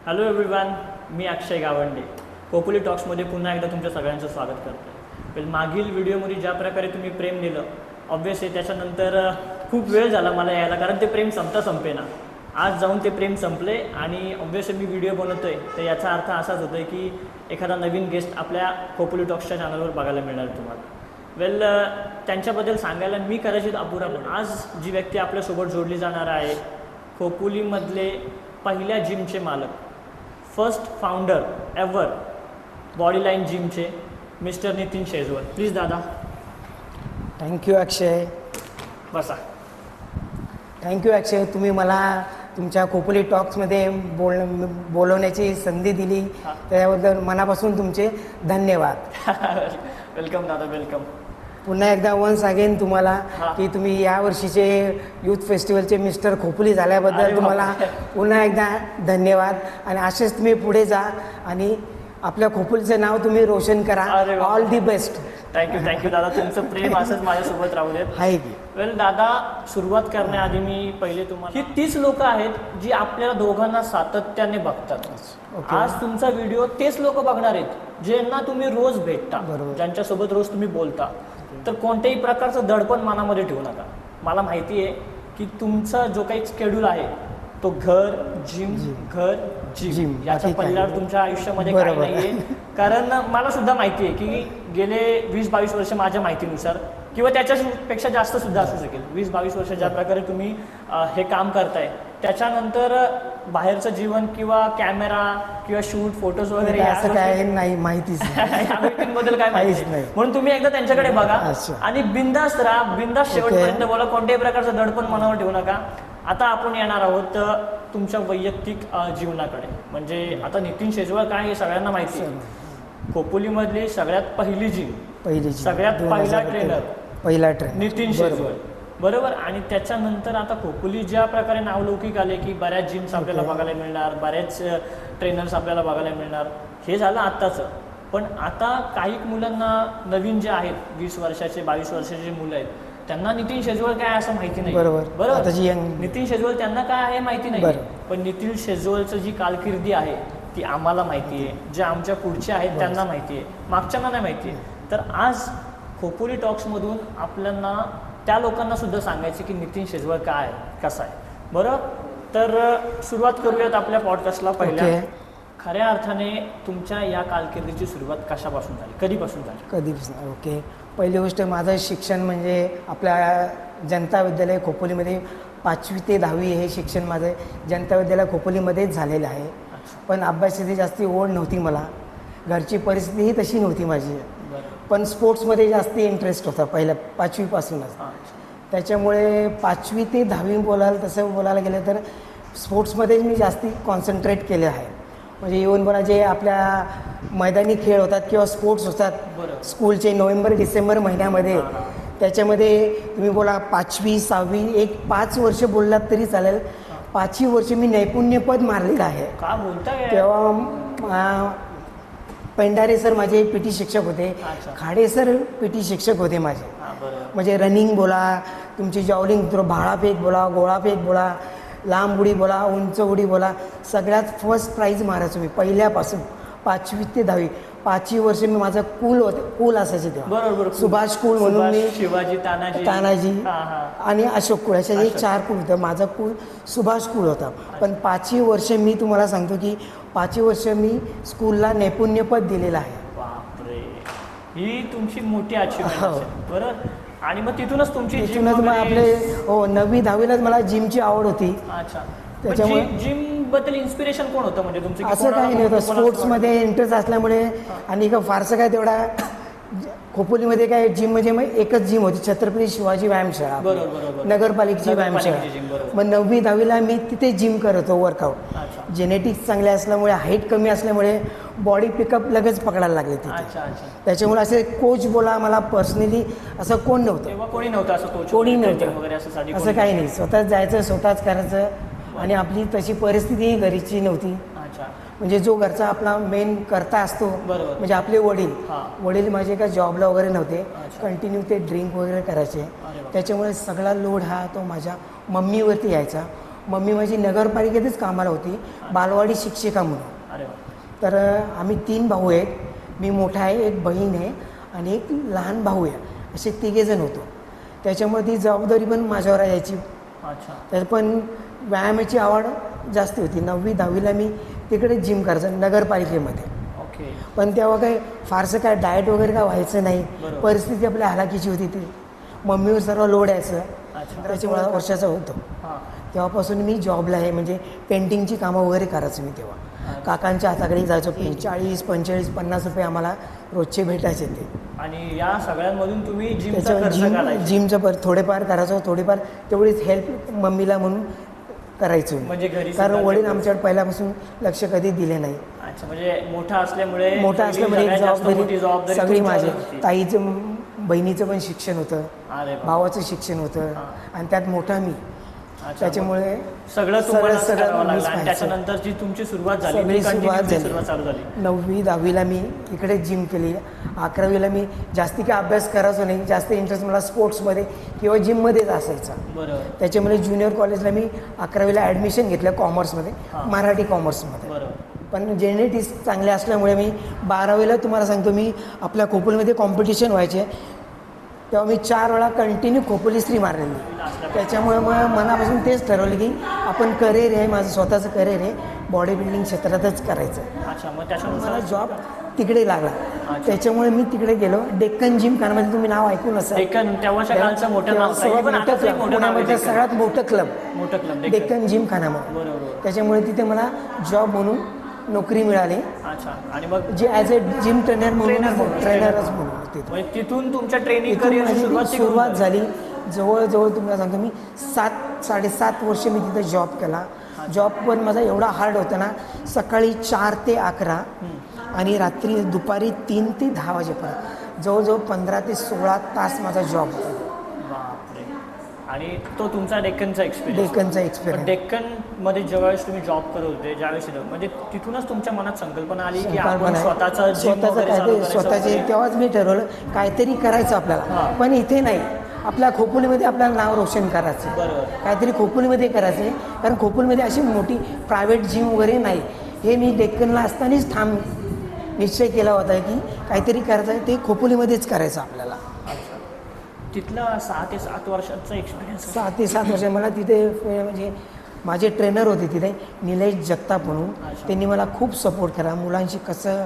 Hello everyone, मी अक्षय गावंडे कोपुली टॉक्समध्ये पुन्हा एकदा तुमच्या सगळ्यांचं स्वागत करतो. वेल, मागील व्हिडिओमध्ये ज्या प्रकारे तुम्ही प्रेम दिलं, ऑब्व्हियसली त्याच्यानंतर खूप वेळ झाला मला यायला, कारण ते प्रेम संपेना. आज जाऊन ते प्रेम संपले आणि ऑब्व्हियसली मी व्हिडिओ बनवतो आहे, तर याचा अर्थ असाच होतो आहे की एखादा नवीन गेस्ट आपल्या कोपुली टॉक्सच्या चॅनलवर बघायला मिळणार तुम्हाला. वेल, त्यांच्याबद्दल सांगायला मी कदाचित अपुरा, पण आज जी व्यक्ती आपल्यासोबत जोडली जाणार आहे, खोपोलीमधले पहिल्या जिमचे मालक, फर्स्ट फाउंडर एव्हर बॉडीलाईन जिमचे मिस्टर नितीन शेजवळ. प्लीज दादा. थँक्यू अक्षय. बसा. थँक्यू अक्षय, तुम्ही मला तुमच्या खोपोली टॉक्समध्ये बोलवण्याची संधी दिली, त्याबद्दल मनापासून तुमचे धन्यवाद. वेलकम दादा, वेलकम. पुन्हा एकदा वन्स अगेन तुम्हाला की तुम्ही या वर्षीचे यूथ फेस्टिवलचे मिस्टर खोपोली झाल्याबद्दल तुम्हाला पुन्हा एकदा धन्यवाद. आणि असेच तुम्ही पुढे जा आणि आपल्या खोपोलीचं नाव तुम्ही रोशन करा. All the best. थँक्यू दादा, तुमचं प्रेम असंच माझ्यासोबत राहू देत. आहे की. वेल दादा, सुरुवात करण्याआधी मी पहिले तुम्हाला, ही 30 लोक आहेत जी आपल्याला दोघांना सातत्याने बघतात. आज तुमचा व्हिडिओ तेच लोक बघणार आहेत ज्यांना तुम्ही रोज भेटता, ज्यांच्यासोबत रोज तुम्ही बोलता. तर कोणत्याही प्रकारचं दडपण मनामध्ये ठेवू नका. मला माहिती आहे की तुमचा जो काही शेड्यूल आहे तो घर जिम याच्या पल्ल्यावर तुमच्या आयुष्यामध्ये काही नाहीये. कारण मला सुद्धा माहिती आहे की गेले 20-22 वर्ष माझ्या माहितीनुसार, किंवा त्याच्यापेक्षा जास्त सुद्धा असू शकेल, 20-22 वर्ष ज्या प्रकारे तुम्ही हे काम करताय, त्याच्यानंतर बाहेरचं जीवन किंवा कॅमेरा किंवा शूट, फोटोज वगैरे असं काय नाही, माहितीच या गोष्टींबद्दल काय माहिती नाही. म्हणून तुम्ही एकदा त्यांच्याकडे बघा आणि बिंदास्त राहा, बिंदास्त शेवटपर्यंत बोला, कोणत्याही प्रकारचं दडपण मनावर ठेवू नका. आता आपण येणार आहोत तुमच्या वैयक्तिक जीवनाकडे. म्हणजे आता नितीन शेजवळ काय हे सगळ्यांना माहिती आहे. खोपोलीमधली सगळ्यात पहिली जिम, सगळ्यात पहिला ट्रेनर नितीन शेजवळ, बरोबर. आणि त्याच्यानंतर आता खोपोली ज्या प्रकारे नावलौकिक आले की बऱ्याच जिम्स आपल्याला बघायला मिळणार, बऱ्याच ट्रेनर्स आपल्याला बघायला मिळणार. हे झालं आत्ताचं. पण आता काही मुलांना नवीन जे आहेत, 20 वर्षाचे 22 वर्षाचे जे मुलं आहेत, त्यांना नितीन शेजवळ काय असं माहिती नाही. बरोबर. नितीन शेजवळ त्यांना काय आहे माहिती नाही. पण नितीन शेजवळचं जी कारकिर्दी आहे ती आम्हाला माहिती आहे, जे आमच्या पुढचे आहेत त्यांना माहिती आहे, मागच्यांना नाही माहिती आहे. तर आज खोपोली टॉक्समधून आपल्याला त्या लोकांना सुद्धा सांगायचे की नितीन शेजवळ काय आहे, कसा आहे. बरं, तर सुरुवात करूयात आपल्या पॉडकास्टला. पहिल्या खऱ्या अर्थाने तुमच्या या कारकिर्दीची सुरुवात कशापासून झाली, कधीपासून झाली? ओके. पहिली गोष्ट, माझं शिक्षण म्हणजे आपल्या जनता विद्यालय खोपोलीमध्ये 5वी ते 10वी हे शिक्षण माझं जनता विद्यालय खोपोलीमध्येच झालेलं आहे. पण अभ्यासाची जास्ती ओढ नव्हती मला, घरची परिस्थितीही तशी नव्हती माझी. पण स्पोर्ट्समध्ये जास्त इंटरेस्ट होता पहिल्या 5वीपासूनच. त्याच्यामुळे 5वी ते 10वी बोलायला गेलं तर स्पोर्ट्समध्येच मी जास्ती कॉन्सन्ट्रेट केले आहे. म्हणजे इव्हन बघा, जे आपल्या मैदानी खेळ होतात किंवा स्पोर्ट्स होतात स्कूलचे नोव्हेंबर-डिसेंबर महिन्यामध्ये, त्याच्यामध्ये तुम्ही बोला 5वी 6वी, एक 5 वर्ष बोललात तरी चालेल, 5ही वर्ष मी नैपुण्यपद मारलेलं आहे. का बोलता? तेव्हा पेंढारे सर माझे PT शिक्षक होते, खाडे सर PT शिक्षक होते माझे. म्हणजे रनिंग बोला, तुमची जॉवलिंग थ्रो, भालाफेक बोला, गोळाफेक बोला, लांब उडी बोला, उंच उडी बोला, सगळ्यात फर्स्ट प्राईज मारायचो मी पहिल्यापासून 5वी ते 10वी. 5ही वर्ष मी माझं कूल असायचे तेव्हा. बरोबर. सुभाष कूल म्हणून मी, शिवाजी, तानाजी आणि अशोक कूल, अशा 4 कूल होतं. माझा कूल सुभाष कूल होता. पण 5ही वर्ष मी तुम्हाला सांगतो की 5ही वर्ष मी स्कूलला नैपुण्यपद दिलेलं आहे. बापरे, ही तुमची मोठी अचिव्हमेंट. बरोबर. आणि मग तिथूनच तुमची मग आपले 9वी 10वीलाच मला जिमची आवड होती. त्याच्यामुळे जिम बद्दल इन्स्पिरेशन कोण होतं? म्हणजे तुमचं असं काही नाही होतं, स्पोर्ट्समध्ये इंटरेस्ट असल्यामुळे. आणि फारसं काय तेवढा खोपोलीमध्ये काय जिम म्हणजे मग एकच जिम होती, छत्रपती शिवाजी व्यायामशाळा, नगरपालिकेची व्यायामशाळा. मग 9वी 10वीला मी तिथे जिम करत होतो, वर्कआउट. जेनेटिक्स चांगले असल्यामुळे, हाईट कमी असल्यामुळे बॉडी पिकअप लगेच पकडायला लागले तिथे. त्याच्यामुळे असे कोच बोला मला पर्सनली असं कोण नव्हतं. कोणी नव्हतं असं काही नाही. स्वतःच जायचं, स्वतःच करायचं. आणि आपली तशी परिस्थितीही घरीची नव्हती. म्हणजे जो घरचा आपला मेन करता असतो, म्हणजे आपले वडील माझे काय जॉबला वगैरे नव्हते, कंटिन्यू ते ड्रिंक वगैरे करायचे. त्याच्यामुळे सगळा लोड हा तो माझ्या मम्मीवरती यायचा. मम्मी माझी नगरपालिकेतच कामाला होती, बालवाडी शिक्षिका म्हणून. अरे वा. तर आम्ही 3 भाऊ आहेत, मी मोठा आहे, एक बहीण आहे आणि एक लहान भाऊ आहे, असे 3 जण होतो. त्याच्यामुळे ती जबाबदारी पण माझ्यावर यायची. अच्छा. तर पण व्यायामाची आवड जास्त होती. 9वी 10वीला मी तिकडे जिम करायचो नगरपालिकेमध्ये. ओके. पण तेव्हा काही फारसं काय डाएट वगैरे काय व्हायचं नाही. बरोबर. परिस्थिती आपल्या हालाकीची होती ती. मम्मीवर सर्व लोड यायचं. अच्छा. त्याच्यामुळे वर्षाचा होतो. हां. तेव्हापासून मी जॉबला आहे, म्हणजे पेंटिंगची कामं वगैरे करायचो मी तेव्हा. काकांच्या हाताकडे जायचो. 40, 45, 50 रुपये आम्हाला रोजचे भेटायचे ते. आणि या सगळ्यांमधून तुम्ही जिमचा त्याच्यावर खर्च काढायचा. जिमचं थोडेफार करायचो, थोडेफार तेवढीच हेल्प मम्मीला म्हणून करायचो. म्हणजे घरी कारण सुद्धा वडील ते- आमच्याकडे पहिल्यापासून लक्ष कधी दिले नाही. अच्छा. म्हणजे मोठा असल्यामुळे मोठा असल्यामुळे सगळ्यात जास्त मोठी जबाबदारी सगळी तुमच्यावर माझी. होती. ताईचं बहिणीचं पण शिक्षण होतं, अरे वा. भावाचं शिक्षण होतं आणि त्यात मोठा मी. अच्छा. त्याच्यामुळे सगळं तुम्हाला सगळं करावं लागलं मीच आणि पाहायचं. त्याच्यानंतर जी तुमची सुरुवात झाली सगळी ती सुरुवात continuously झाली. सुरुवात चालू झाली. 9वी 10वीला मी इकडे जिम केली. 11वीला मी जास्ती काय अभ्यास करायचो नाही, जास्त इंटरेस्ट मला स्पोर्ट्समध्ये किंवा जिममध्येच असायचा. बरोबर. त्याच्यामुळे ज्युनियर कॉलेजला मी 11वीला ॲडमिशन घेतलं कॉमर्समध्ये, हां. मराठी कॉमर्समध्ये. बरोबर. पण जेनेटिक्स चांगले असल्यामुळे मी 12वीला तुम्हाला सांगतो, मी आपल्या खोपोलीमध्ये कॉम्पिटिशन व्हायचे तेव्हा मी 4 वेळा कंटिन्यू खोपोली श्री मारलेली. त्याच्यामुळे मग मनापासून तेच ठरवलं की आपण करिअर आहे, माझं स्वतःचं करिअर आहे, बॉडी बिल्डिंग क्षेत्रातच करायचं. अच्छा. मग मला त्याच्यानुसार जॉब तिकडे लागला. त्याच्यामुळे मी तिकडे गेलो. डेक्कन जिम खानामध्ये तुम्ही नाव ऐकून असाल. डेक्कन तेव्हाच्या काळचं मोठं नाव सर्वात आहे. पण मोठं आताचं एक क्लब, मोठं नाव आहे पुण्यामधलं डेक्कन. सगळ्यात मोठं क्लब मोठं क्लब डेक्कन जिम खानामध्ये. बरोबर. त्याच्यामुळे तिथे मला जॉब म्हणून नोकरी मिळाली, अच्छा. आणि मग जे ॲज अ जिम ट्रेनर म्हणून ट्रेनरच ट्रेनरच म्हणून तिथे. म्हणजे तिथून तुमच्या ट्रेनिंग इथून करिअरची माझी सुरुवात झाली. जवळजवळ तुम्हाला सांगतो मी 7-7.5 वर्ष मी तिथे जॉब केला. जॉब पण माझा एवढा हार्ड होता ना, सकाळी 4 ते 11 आणि रात्री दुपारी 3 ते 10 वाजेपर्यंत जवळजवळ 15 ते 16 तास माझा जॉब होता. बापरे. आणि तो तुमचा डेक्कनचा एक्सपिरियन्स. डेक्कनचा एक्सपिरियन्स. डेक्कनमध्ये ज्यावेळेस तुम्ही जॉब करत होते, ज्यावेळेस म्हणजे तिथूनच तुमच्या मनात संकल्पना आली की आपण स्वतःचं gym वगैरे चालू करायचं स्वतःचे. वगैरे? तेव्हाच मी ठरवलं काहीतरी करायचं आपल्याला. हां. पण इथे नाही, आपल्या खोपोलीमध्ये आपल्याला नाव रोशन करायचं, बरोबर. काहीतरी खोपोलीमध्ये करायचं. कारण खोपोलीमध्ये अशी मोठी प्रायव्हेट जिम वगैरे नाही. हे मी डेक्कनला असतानाच ठाम निश्चय केला होता की काहीतरी करायचं आहे, ते खोपोलीमध्येच करायचं आपल्याला. अच्छा. तिथला 6 ते 7 वर्षाचा एक्सपिरियन्स. 6 ते 7 वर्ष मला तिथे म्हणजे माझे ट्रेनर होते तिथे, निलेश जगताप म्हणून. अच्छा. त्यांनी मला खूप सपोर्ट केला. मुलांशी कसं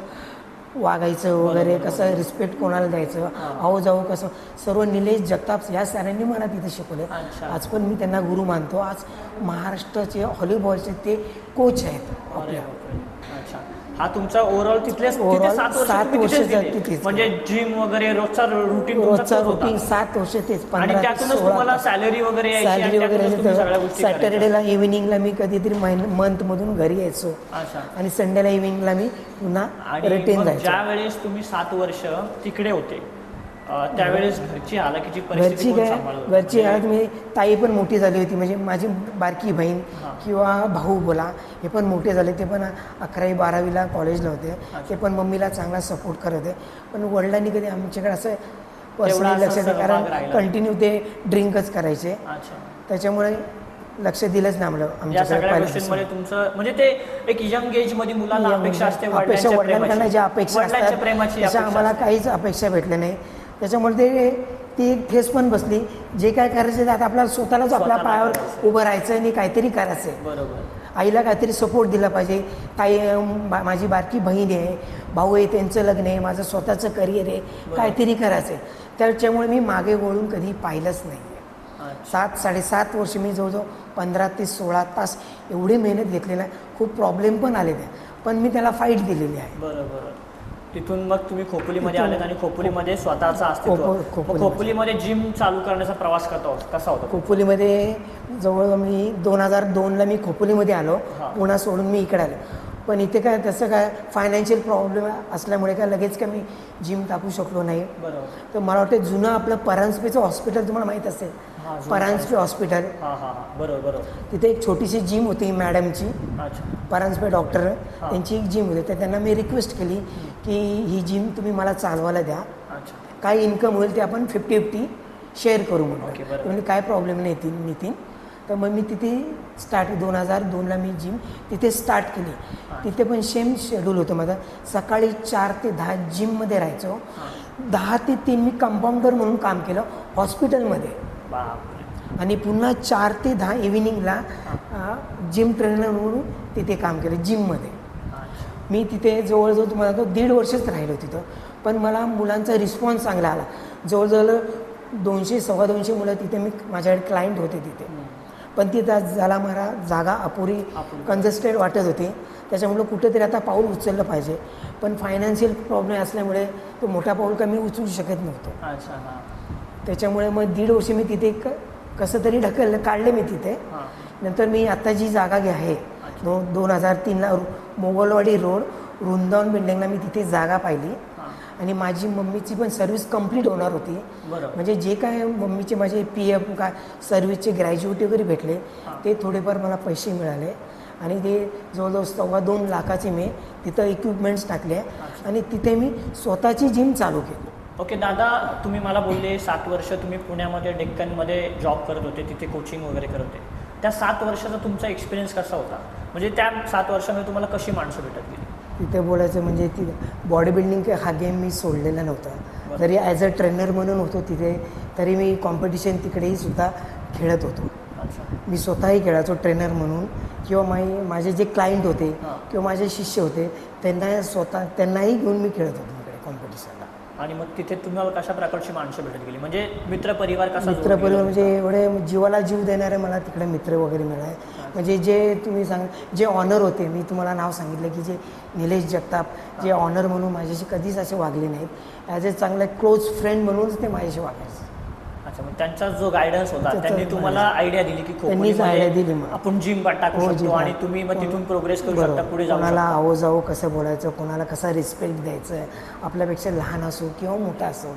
वागायचं वगैरे, कसं रिस्पेक्ट कोणाला द्यायचं, आहो जाऊ कसं, सर्व निलेश जगताप या सरांनी मला तिथे शिकवले. अच्छा. आज पण मी त्यांना गुरु मानतो. आज महाराष्ट्राचे व्हॉलीबॉलचे ते कोच आहेत अरे आपल्या. बापरे. अच्छा. हा तुमचा ओव्हरऑल तिथले Overall 7 वर्ष 7 तुम्ही वर्ष तिथेच दिले. तिथेच. म्हणजे जिम वगैरे रोजचा रुटीन रोजचा रुटीन 7 वर्ष तेच. आणि 15 ते त्यातूनच 16 तुम्हाला सॅलरी वगैरे यायची आणि सॅलरी वगैरे त्यातूनच तुम्ही सगळ्या गोष्टी करायच्या. सॅटर्डेला इव्हिनिंगला मी कधीतरी मंथमधून घरी यायचो अच्छा. आणि संडेला इव्हिनिंगला मी पुन्हा आणि रिटर्न मग जायचो. ज्या वेळेस तुम्ही 7 वर्ष तिकडे होते, त्यावेळेस घरची हालाकीची घरची परिस्थिती कोण काय, सांभाळत? घरची हालत म्हणजे ताई पण मोठी झाली होती, म्हणजे माझी बारकी बहीण हां. किंवा भाऊ बोला, हे पण मोठे झाले. ते पण 11वी-12वीला कॉलेजला होते. ते पण मम्मीला चांगला सपोर्ट करत होते. पण वडिलांनी कधी आमच्याकडे असं पर्सनली असं लक्ष दिलं, सहभाग कारण राहिला. कंटिन्यू ते ड्रिंकच करायचे. अच्छा. त्याच्यामुळे लक्ष दिलंच नाही आम्हाला या आमच्याकडे सगळ्या पहिल्यापासून. गोष्टींमध्ये तुमचं म्हणजे ते एक यंग एज मध्ये मुलांना Young अपेक्षा असते, अपेक्षा वडिलांकडनं ज्या अपेक्षा वडिलांच्या असतात प्रेमाची तशा अपेक्षा आम्हाला असते. काहीच अपेक्षा भेटल्या नाही. त्याच्यामुळे ती एक ठेस पण बसली. जे काय करायचं ते आता आपल्याला स्वतःलाच आपल्या स्वतःला पायावर करायचं. उभं राहायचं आणि काहीतरी करायचं आहे. बरोबर. आईला काहीतरी सपोर्ट दिला पाहिजे. ताई माझी बारकी बहीण आहे, भाऊ आहे, त्यांचं लग्न आहे, माझं स्वतःचं करिअर आहे, काहीतरी करायचं आहे. त्याच्यामुळे मी मागे वळून कधी पाहिलंच नाही. अच्छा. 7-7.5 वर्ष मी जवळजवळ 15 ते 16 तास एवढी मेहनत घेतलेला आहे. खूप प्रॉब्लेम पण आले त्या, पण मी त्याला फाईट दिलेली आहे. बरोबर. तिथून मग तुम्ही खोपोलीमध्ये आलेत आणि खोपोलीमध्ये स्वतःचं अस्तित्व. खोपोलीमध्ये. खोपोलीमध्ये जिम चालू करण्याचा प्रवास कसा होता? खोपोलीमध्ये जवळ मी 2002ला मी खोपोलीमध्ये आलो. हां. पुणा सोडून मी इकडे आलो. पण इथे काय तसं काय फायनान्शियल प्रॉब्लेम असल्यामुळे काय लगेच काय मी जिम टाकू शकलो नाही. बरोबर. तर मला वाटतं जुनं आपलं परांजपेचं हॉस्पिटल तुम्हाला माहीत असेल, हां, जुनं परांजपे हॉस्पिटल, हां हां हां. बरोबर. तिथे एक छोटीशी जिम होती मॅडमची, अच्छा. परांजपे डॉक्टर, हां. त्यांची एक जिम होती. तर त्यांना मी रिक्वेस्ट केली की ही जिम तुम्ही मला चालवायला द्या, अच्छा. काय इन्कम होईल ते आपण 50-50 शेअर करू ओके, म्हणलं. बरं. म्हणजे काय प्रॉब्लेम नाही नितीन. तर मग मी तिथे स्टार्ट 2002ला मी जिम तिथे स्टार्ट केली. तिथे पण सेम शेड्यूल होतं माझं. सकाळी 4 ते 10 जिममध्ये राहायचो. 10 ते 3 मी कंपाऊंडर म्हणून काम केलं हॉस्पिटलमध्ये. बापरे. आणि पुन्हा 4 ते 10 इव्हिनिंगला जिम ट्रेनर म्हणून तिथे काम केलं जिममध्ये. मी तिथे जवळजवळ तुम्हाला तो 1.5 वर्षच राहिलो तिथं. पण मला मुलांचा रिस्पॉन्स चांगला आला. जवळजवळ 200-250 मुलं तिथे माझ्याकडे क्लायंट होते तिथे. पण तिथं झाला मला जागा अपुरी कंजेस्टेड वाटत होती. त्याच्यामुळं कुठेतरी आता पाऊल उचललं पाहिजे. पण फायनान्शियल प्रॉब्लेम असल्यामुळे तो मोठा पाऊल कमी उचलू शकत नव्हतो. त्याच्यामुळे मग 1.5 वर्ष मी तिथे कसं तरी काढले मी तिथे. नंतर मी आता जी जागा आहे 2003ला मोगलवाडी रोड वृंदावन बिल्डिंगला मी तिथे जागा पाहिली. आणि माझी मम्मीची पण सर्व्हिस कंप्लीट होणार होती. म्हणजे जे काय मम्मीचे माझे PF काय सर्व्हिसचे ग्रॅज्युएट वगैरे भेटले ते थोडेफार मला पैसे मिळाले. आणि ते जवळजवळ 2.25 लाखाचे मी तिथं इक्विपमेंट्स टाकले आणि तिथे मी स्वतःची जिम चालू केली. ओके दादा, तुम्ही मला बोलले 7 वर्ष तुम्ही पुण्यामध्ये डेक्कनमध्ये जॉब करत होते, तिथे कोचिंग वगैरे करत होते. त्या 7 वर्षाचा तुमचा एक्सपिरियन्स कसा होता? म्हणजे त्या 7 वर्षामध्ये तुम्हाला कशी माणसं भेटत गेली? तिथे बोलायचं म्हणजे ती बॉडी बिल्डिंग हा गेम मी सोडलेला नव्हता. जरी ॲज अ ट्रेनर म्हणून होतो तिथे तरी मी कॉम्पिटिशन तिकडेही सुद्धा खेळत होतो. मी स्वतःही खेळायचो ट्रेनर म्हणून. किंवा माझे जे क्लायंट होते किंवा माझे शिष्य होते त्यांनाही घेऊन मी खेळत होतो तिकडे कॉम्पिटिशनला. आणि मग तिथे तुम्हाला कशा प्रकारची माणसं भेटत गेली? म्हणजे मित्रपरिवार कसा? मित्रपरिवार म्हणजे एवढे जीवाला जीव देणारे मला तिकडे मित्र वगैरे मिळाले. म्हणजे जे तुम्ही जे ऑनर होते, मी तुम्हाला नाव सांगितलं की जे निलेश जगताप जे ऑनर म्हणून माझ्याशी कधीच असे वागले नाहीत. ॲज अ चांगला क्लोज फ्रेंड म्हणूनच ते माझ्याशी वागायचे. अच्छा, मग त्यांचा जो गायडन्स होता त्यांनी तुम्हाला आयडिया दिली की त्यांनीच आयडिया दिली आपण जिम टाकू शकतो आणि तुम्ही मग तिथून प्रोग्रेस करू शकता, पुढे जाऊ. कोणाला आहो जाऊ कसं बोलायचं, कोणाला कसा रिस्पेक्ट द्यायचं, आपल्यापेक्षा लहान असो किंवा मोठा असो,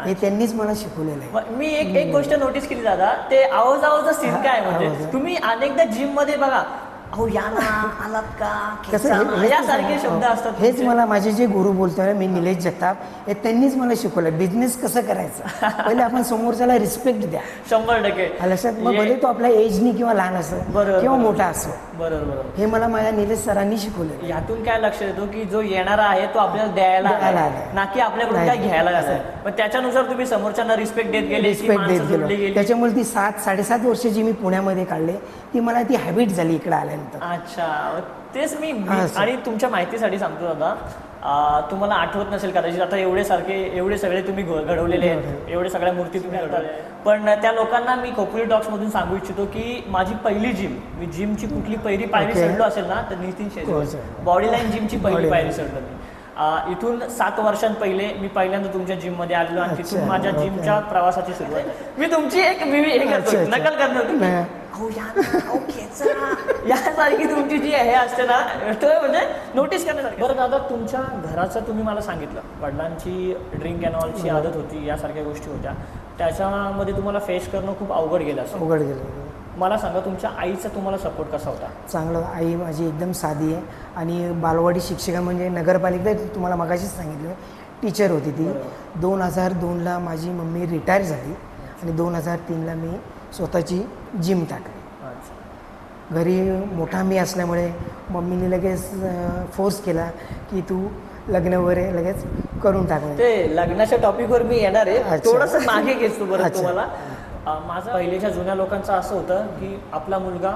हे त्यांनीच मला शिकवलेलं आहे. मी एक गोष्ट नोटीस केली दादा, ते आवाजाचा सीन काय म्हणजे तुम्ही अनेकदा जिम मध्ये बघा अहो या ना आलात का यासारखे शब्द असतात. हेच मला माझे जे गुरु बोलतोय मी निलेश जगताप, हे त्यांनीच मला शिकवलं बिझनेस कसं करायचं. पहिले आपण समोरच्याला रिस्पेक्ट द्या. 100% लक्षात. मग भले तो आपल्या एजनी किंवा लहान असो किंवा मोठा असो. बरोबर. हे मला माझ्या निलेश सरांनी शिकवलं. यातून काय लक्षात येतो की जो येणारा आहे तो आपल्याला द्यायला ना की आपल्याकडून काय घ्यायला आहे. पण त्याच्यानुसार तुम्ही समोरच्यांना रिस्पेक्ट देत गेले. त्याच्यामुळे ती 7-7.5 वर्ष जी मी पुण्यामध्ये काढले ती मला ती हॅबिट झाली इकडे आल्यानंतर. अच्छा, तेच मी आणि तुमच्या माहितीसाठी सांगतो दादा, तुम्हाला आठवत नसेल कदाचित आता एवढे सगळे तुम्ही घडवलेले आहेत, एवढे सगळ्या मूर्ती तुम्ही घडवल्या. पण त्या लोकांना मी खोपोली टॉक्स मधून सांगू इच्छितो की माझी पहिली मी जिमची कुठली पहिली पायरी चढलो असेल ना तर नितीन शेजवळ बॉडी लाईन जिमची पहिली पायरी चढलो मी. इथून 7 वर्षांपहिले मी पहिल्यांदा तुमच्या जिम मध्ये आलेलो आणि तिथून माझ्या जिमच्या प्रवासाची सुरुवात. मी तुमची एक नकल करणार होती यासारखी तुमची जी हे असते ना म्हणजे नोटीस करण्यासारखी. बरं दादा, तुमच्या घराचं तुम्ही मला सांगितलं वडिलांची ड्रिंक अँड ऑलची आदत होती, या सारख्या गोष्टी होत्या, त्याच्यामध्ये तुम्हाला फेस करणं खूप अवघड गेलं असं. अवघड गेलं. मला सांगा तुमच्या आईचा तुम्हाला सपोर्ट कसा होता? चांगलं. आई माझी एकदम साधी आहे आणि बालवाडी शिक्षिका म्हणजे नगरपालिकेत तुम्हाला मगाशीच सांगितलं टीचर होती ती. 2002ला माझी मम्मी रिटायर झाली आणि 2003ला मी स्वतःची जिम टाकली. घरी मोठा मी असल्यामुळे मम्मीने लगेच फोर्स केला की तू लग्न वगैरे लगेच करून टाकलं. ते लग्नाच्या टॉपिकवर मी येणार आहे, थोडंसं मागे घेतो बरं तुम्हाला. माझं पहिलेच्या जुन्या लोकांचं असं होतं की आपला मुलगा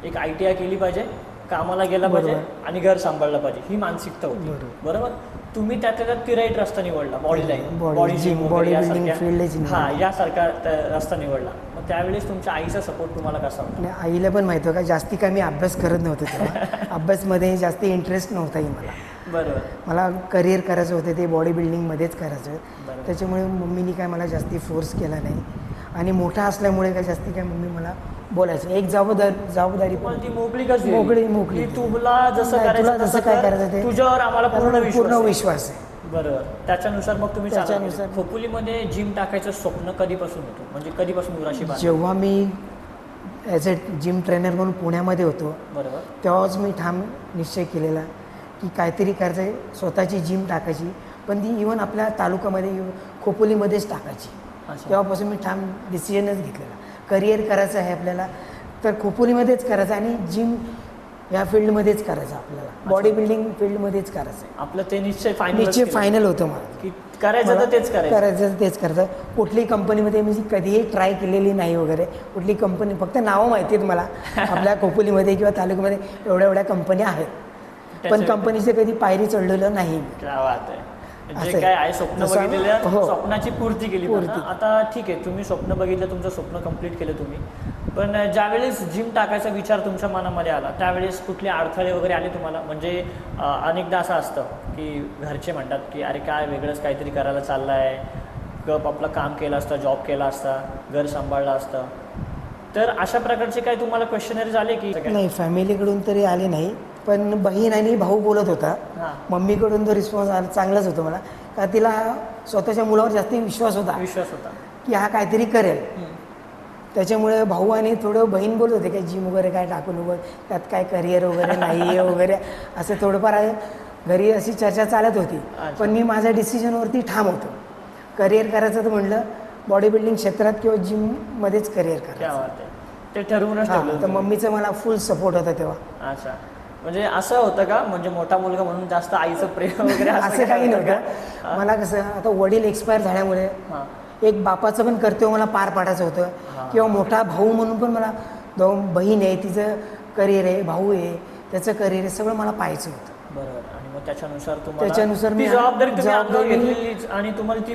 एक ITI केली पाहिजे, कामाला गेला पाहिजे आणि घर सांभाळलं पाहिजे, ही मानसिकता होती. बरोबर. तुम्ही त्यात ती राईट रस्ता निवडला, बॉडी लाईन, बॉडी जिम, यासारखा रस्ता निवडला. मग त्यावेळेस तुमच्या आईचा सपोर्ट तुम्हाला कसा होता? आईला पण माहिती होतं का जास्ती काय मी अभ्यास करत नव्हतो तेव्हा. अभ्यासमध्ये जास्ती इंटरेस्ट नव्हताही मला. बरोबर. मला करिअर करायचं होतं ते बॉडी बिल्डिंगमध्येच करायचं. त्याच्यामुळे मम्मीनी काय मला जास्ती फोर्स केला नाही आणि मोठा असल्यामुळे काय जास्ती काय मम्मी मला बोलायचं. एक जबाबदारी पण ती मोकळी मोकळी तुला जसं काय करायचं ते तुझ्यावर आम्हाला पूर्ण विश्वास आहे. बरोबर. त्याच्यानुसार मग तुम्ही खोपोलीमध्ये जिम टाकायचं स्वप्न कधीपासून होतं, म्हणजे कधीपासून उराशी? जेव्हा मी ॲज अ जिम ट्रेनर म्हणून पुण्यामध्ये होतो बरोबर तेव्हाच मी ठाम निश्चय केलेला की काहीतरी करायचं, स्वतःची जिम टाकायची, पण ती इव्हन आपल्या तालुक्यामध्ये खोपोलीमध्येच टाकायची. तेव्हापासून मी ठाम डिसिजनच घेतलेला. करिअर करायचं आहे आपल्याला तर खोपोलीमध्येच करायचं आणि जिम या फील्डमध्येच करायचं आपल्याला, बॉडी बिल्डिंग फील्डमध्येच करायचं आहे. आपलं ते निश्चय निश्चय फायनल होतं मला की करायचं तर तेच करायचं. करायचं तेच करायचं. कुठलीही कंपनीमध्ये मी कधीही ट्राय केलेली नाही वगैरे, कुठली कंपनी फक्त नावं माहिती आहेत मला आपल्या खोपोलीमध्ये किंवा तालुक्यामध्ये एवढ्या एवढ्या कंपन्या आहेत, पण कंपनीचे कधी पायरी चढलेलं नाही. क्या बात आहे. जे काय आहे स्वप्न बघितलेलं, स्वप्नाची पूर्ती केली. आता ठीक आहे, तुम्ही स्वप्न बघितलं, तुमचं स्वप्न कंप्लीट केलं तुम्ही, पण ज्यावेळेस जिम टाकायचा विचार तुमच्या मनामध्ये आला त्यावेळेस कुठले अडथळे वगैरे आले तुम्हाला? म्हणजे अनेकदा असं असतं की घरचे म्हणतात की अरे काय वेगळंच काहीतरी करायला चाललं आहे, गप आपलं काम केलं असतं, जॉब केला असता, घर सांभाळलं असतं, तर अशा प्रकारचे काही तुम्हाला क्वेश्चनरी आले की? नाही, फॅमिलीकडून तरी आले नाही, पण बहीण आणि भाऊ बोलत होता. मम्मीकडून तो रिस्पॉन्स चांगलाच होता मला, का तिला स्वतःच्या मुलावर जास्त विश्वास होता की हा काहीतरी करेल. त्याच्यामुळे भाऊ आणि थोडं बहीण बोलत होते काय जिम वगैरे काय टाकू नको, त्यात काय करिअर वगैरे नाही आहे वगैरे असं थोडंफार घरी अशी चर्चा चालत होती. पण मी माझ्या डिसिजनवरती ठाम होतो. करिअर करायचं तर म्हटलं बॉडी बिल्डिंग क्षेत्रात किंवा जिममध्येच करिअर करायचं, ते ठरवूनच ठेवलं. तर मम्मीचा मला फुल सपोर्ट होता तेव्हा. अच्छा, म्हणजे असं होतं का, म्हणजे मोठा मुलगा म्हणून जास्त आईचं प्रेम वगैरे असं काही नव्हतं. मला कसं आता वडील एक्सपायर झाल्यामुळे एक बापाचं पण कर्तव्य मला पार पाडायचं होतं, किंवा मोठा भाऊ म्हणून पण मला बहीण आहे, तिचं करिअर आहे, भाऊ आहे, त्याचं करिअर आहे, सगळं मला पाहायचं होतं. बरोबर. आणि मग त्याच्यानुसार मी जबाबदारी घेतलेली आणि तुम्हाला ती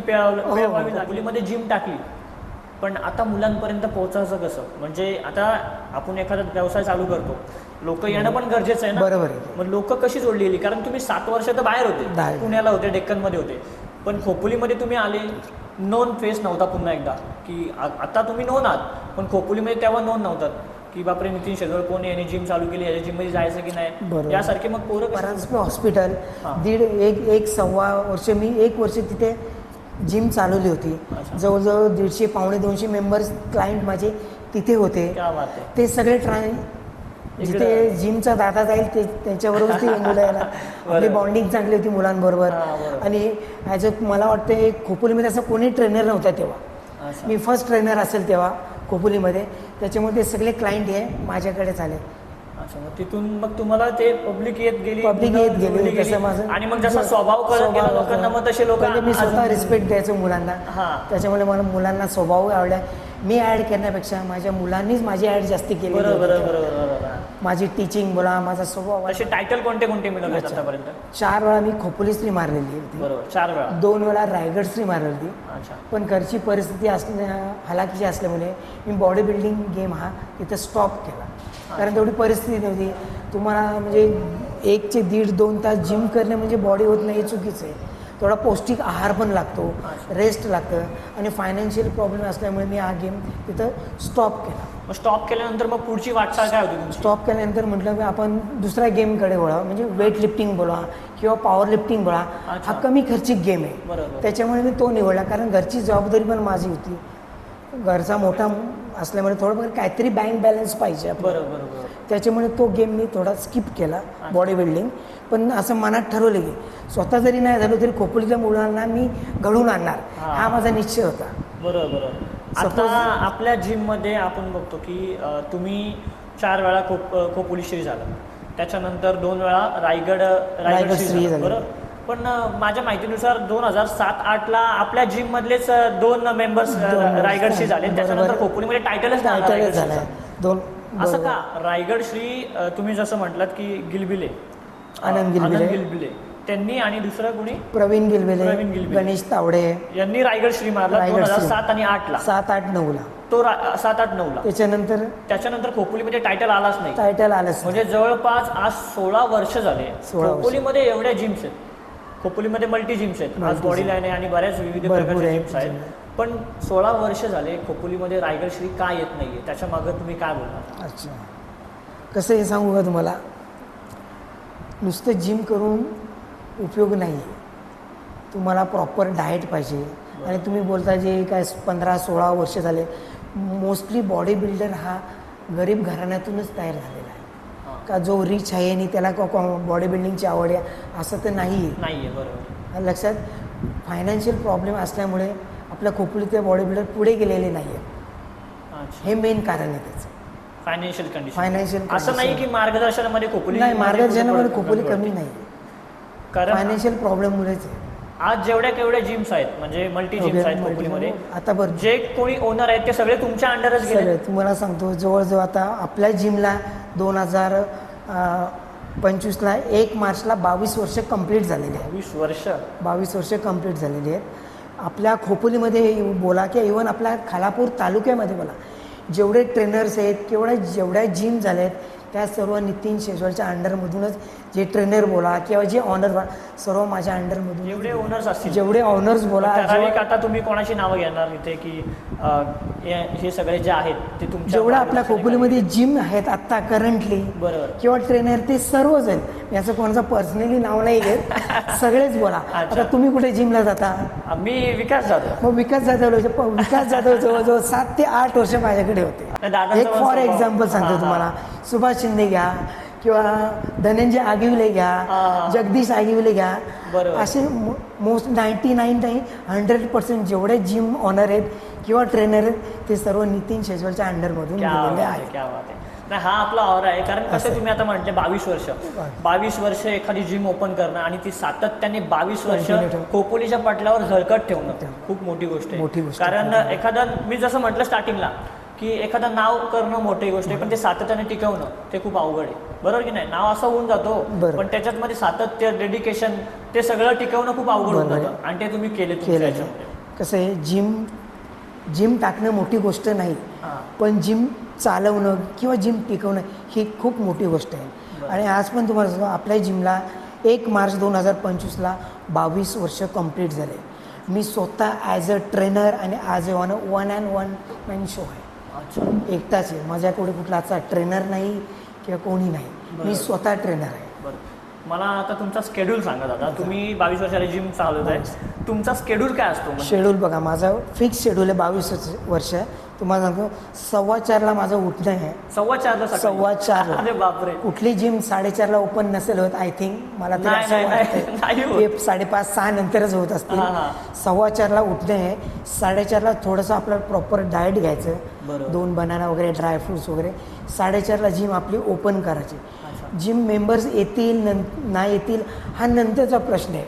मुलीमध्ये जिम टाकली. पण आता मुलांपर्यंत पोहोचायचं कसं? म्हणजे आता आपण एखादा व्यवसाय चालू करतो, लोक येणं पण गरजेचं आहे ना. बरोबर आहे. मग लोक कशी जोडलेली? कारण तुम्ही 7 वर्ष तर बाहेर होते, पुण्याला होते, डेक्कनमध्ये होते, पण खोपोलीमध्ये तुम्ही आले, नोन फेस नव्हता पुन्हा एकदा, की आता तुम्ही नोन आहात, पण खोपोलीमध्ये तेव्हा नोन नव्हतात की बापरे नितीन शेजवळ कोण आहे, याने जिम चालू केली, याच्या जिममध्ये जायचं की नाही, यासारखे. मग पोरं हॉस्पिटल 1.5-1.25 वर्ष मी 1 वर्ष तिथे जिम चालवली होती. जवळजवळ 150-200 मेंबर्स क्लायंट माझे तिथे होते. ते सगळे जिथे जिमचा दादा जाईल ते त्यांच्याबरोबर ती मुलं यायला आपली बॉन्डिंग चांगली होती मुलांबरोबर. आणि ॲज अ मला वाटतं खोपोलीमध्ये असं कोणी ट्रेनर नव्हता तेव्हा, मी फर्स्ट ट्रेनर असेल तेव्हा खोपोलीमध्ये, त्याच्यामुळे ते सगळे क्लायंट हे माझ्याकडेच आले. अच्छा, मग तिथून मग तुम्हाला ते पब्लिक येत गेली तसं माझं. आणि मग जसा स्वभाव कळत गेला लोकांना, मग तसे लोक मी स्वतः रिस्पेक्ट द्यायचो मुलांना, त्याच्यामुळे मला मुलांना स्वभाव आवडला. मी ॲड करण्यापेक्षा माझ्या मुलांनीच माझी ॲड जास्त केली. बरोबर. माझी टीचिंग बोला, माझा स्वभाव. असे टायटल कोणते मिळवले आतापर्यंत? 4 वेळा मी खोपोली श्री मारलेली होती. बरोबर, 4 वेळा. 2 वेळा रायगड श्री मारलेली होती. अच्छा. पण घरची परिस्थिती हलाखीची असल्यामुळे मी बॉडी बिल्डिंग गेम हा तिथं स्टॉप केला, कारण तेवढी परिस्थिती नव्हती. तुम्हाला म्हणजे 1 ते 1.5-2 तास जिम करणे म्हणजे बॉडी होत नाही, हे चुकीचं आहे. थोडा पौष्टिक आहार पण लागतो, रेस्ट लागतं, आणि फायनान्शियल प्रॉब्लेम असल्यामुळे मी हा गेम तिथं स्टॉप केला. मग स्टॉप केल्यानंतर मग पुढची वाटचाल काय होती? स्टॉप केल्यानंतर म्हटलं की आपण दुसऱ्या गेमकडे वळा, म्हणजे वेट लिफ्टिंग बोला किंवा पॉवर लिफ्टिंग बोला. हा कमी खर्चिक गेम आहे, त्याच्यामुळे मी तो निवडला, कारण घरची जबाबदारी पण माझी होती. घरचा मोठा असल्यामुळे थोडंफार काहीतरी बँक बॅलन्स पाहिजे. बरोबर. त्याच्यामुळे तो गेम मी थोडा स्किप केला, बॉडी बिल्डिंग. पण असं मनात ठरवलं की स्वतः जरी नाही झालो तरी खोपोलीच्या मुलांना मी घडवून आणणार, हा माझा निश्चय होता. बरोबर. आता आपल्या जिममध्ये आपण बघतो की तुम्ही 4 वेळा खोपोली श्री झाला, त्याच्यानंतर 2 वेळा रायगड श्री झालं. बरोबर. पण माझ्या माहितीनुसार 2007-08ला आपल्या जिम मधलेच 2 मेंबर्स रायगडशी झाले, त्याच्यानंतर खोपोलीमध्ये टायटलच झाला. 2 असं का? रायगड श्री तुम्ही जसं म्हटलात की गिलबिले, आनंद गिलबिले त्यांनी, आणि दुसरं कोणी? प्रवीण गिलबिले, गणेश तावडे यांनी रायगड श्री मारला 2007 आणि 8ला. 7-8-9ला तो 7-8-9ला. त्याच्यानंतर खोपोलीमध्ये टायटल आलाच नाही. म्हणजे जवळपास आज 16 वर्ष झाले खोपोलीमध्ये एवढ्या जिम्स आहेत. खोपोलीमध्ये मल्टी जिम्स आहेत, आज बॉडी लाईन आहे आणि बऱ्याच विविध प्रकारच्या जिम्स आहेत. पण 16 वर्ष झाले खोपोलीमध्ये रायगड श्री का येत नाहीये, त्याच्या मागे तुम्ही काय बोलणार? अच्छा, कसं हे सांगू का तुम्हाला, नुसतं जिम करून उपयोग नाही आहे. तुम्हाला प्रॉपर डाएट पाहिजे. आणि तुम्ही बोलता जे काय 15-16 वर्ष झाले, मोस्टली बॉडी बिल्डर हा गरीब घराण्यातूनच तयार झालेला आहे. का जो रिच आहे आणि त्याला बॉडी बिल्डिंगची आवड आहे असं तर नाही आहे. बरोबर. लक्षात, फायनान्शियल प्रॉब्लेम असल्यामुळे आपल्या खोपोलीतले बॉडी बिल्डर पुढे गेलेले नाही आहेत. हे मेन कारण आहे त्याचं. Financial condition. फायनान्शियल असं नाही की मार्गदर्शनामध्ये खोपोली नाही, मार्गदर्शनामध्ये खोपोली कमी नाही, कारण फायनान्शियल प्रॉब्लेममुळेच आहे. आज जेवढ्या केवढ्या जिम्स आहेत, म्हणजे मल्टी जिम्स आहेत खोपोलीमध्ये, आता बरं जे कोणी ओनर आहेत ते सगळे तुमच्या अंडरच गेले. सगळे तुम्हाला सांगतो, जवळजवळ आता आपल्या जिमला 2025ला 1 मार्चला 22 वर्ष कंप्लीट झालेली आहे. 22 वर्ष कंप्लीट झालेली आहेत. आपल्या खोपोलीमध्ये बोला किंवा इव्हन आपल्या खालापूर तालुक्यामध्ये बोला, जेवढे ट्रेनर्स आहेत किंवा जेवढ्या जिम झाल्या आहेत त्या सर्व नितीन शेजवळच्या अंडरमधूनच, जे ट्रेनर बोला किंवा जे ऑनर बोला, सर्व माझ्या अंडरमधून. जेवढे ओनर्स असतील, जेवढे ऑनर्स बोला, आता तुम्ही कोणाची नावं घेणार इथे की हे सगळे जे आहेत ते तुमच्या जेवढ्या आपल्या खोपोलीमध्ये जिम आहेत आत्ता करंटली, बरोबर, किंवा ट्रेनर, ते सर्वजण, याचं कोणाचं पर्सनली नाव नाही घेत, सगळेच बोला. आता तुम्ही कुठे जिमला जाता? मी विकास जाधव. मग विकास जाधव जवळजवळ 7 ते 8 वर्ष माझ्याकडे होते. एक फॉर एक्झाम्पल सांगतो तुम्हाला, सुभाष शिंदे घ्या किंवा धनंजय आगिवले घ्या, जगदीश आगिवले घ्या, असे मोस्ट 99% जेवढे जिम ऑनर आहेत किंवा ट्रेनर आहेत ते सर्व नितीन शेजवळच्या अंडरमधून गेलेले आहेत. नाही, हा आपला ऑरा आहे. कारण कसं तुम्ही आता म्हटले 22 वर्ष एखादी जिम ओपन करणं आणि ती सातत्याने 22 वर्ष खोपोलीच्या पटलावर झळकत ठेवणं खूप मोठी गोष्ट आहे. कारण एखादा, मी जसं म्हटलं स्टार्टिंगला की एखादं नाव करणं मोठी गोष्ट आहे, पण ते सातत्याने टिकवणं ते खूप अवघड आहे. बरोबर की नाही? नाव असं होऊन जातो, पण त्याच्यात मध्ये सातत्य, डेडिकेशन, ते सगळं टिकवणं खूप अवघड होऊन जातं आणि ते तुम्ही केले. कसं आहे, जिम टाकणं मोठी गोष्ट नाही, पण जिम चालवणं किंवा जिम टिकवणं ही खूप मोठी गोष्ट आहे. आणि आज पण तुम्हाला सांगतो, आपल्या जिमला 1 मार्च 2025ला 22 वर्ष कंप्लीट झाले. मी स्वतः ॲज अ ट्रेनर आणि as a one and one man show आहे. एकटाच आहे, माझ्याकडे कुठलाचा ट्रेनर नाही किंवा कोणी नाही, मी स्वतः ट्रेनर आहे. मला आता तुमचा स्केड्यूल सांगा दादा. तुम्ही 22 वर्षाला जिम चालवत आहे, तुमचा स्केड्यूल काय असतो? शेड्यूल बघा, माझा फिक्स शेड्यूल आहे. 22 वर्ष तुम्हाला सांगतो, 4:15ला माझं उठणं आहे. 4:15 अरे बापरे. कुठली जिम 4:30ला ओपन नसेल होत, आय थिंक. मला ते 5:30-6 नंतरच होत असतील. 4:15ला उठणं आहे. 4:30ला थोडंसं आपलं प्रॉपर डाएट घ्यायचं, 2 बनाना वगैरे, ड्रायफ्रुट्स वगैरे. 4:30ला जिम आपली ओपन करायची. जिम मेंबर्स येतील नाही येतील हा नंतरचा प्रश्न आहे.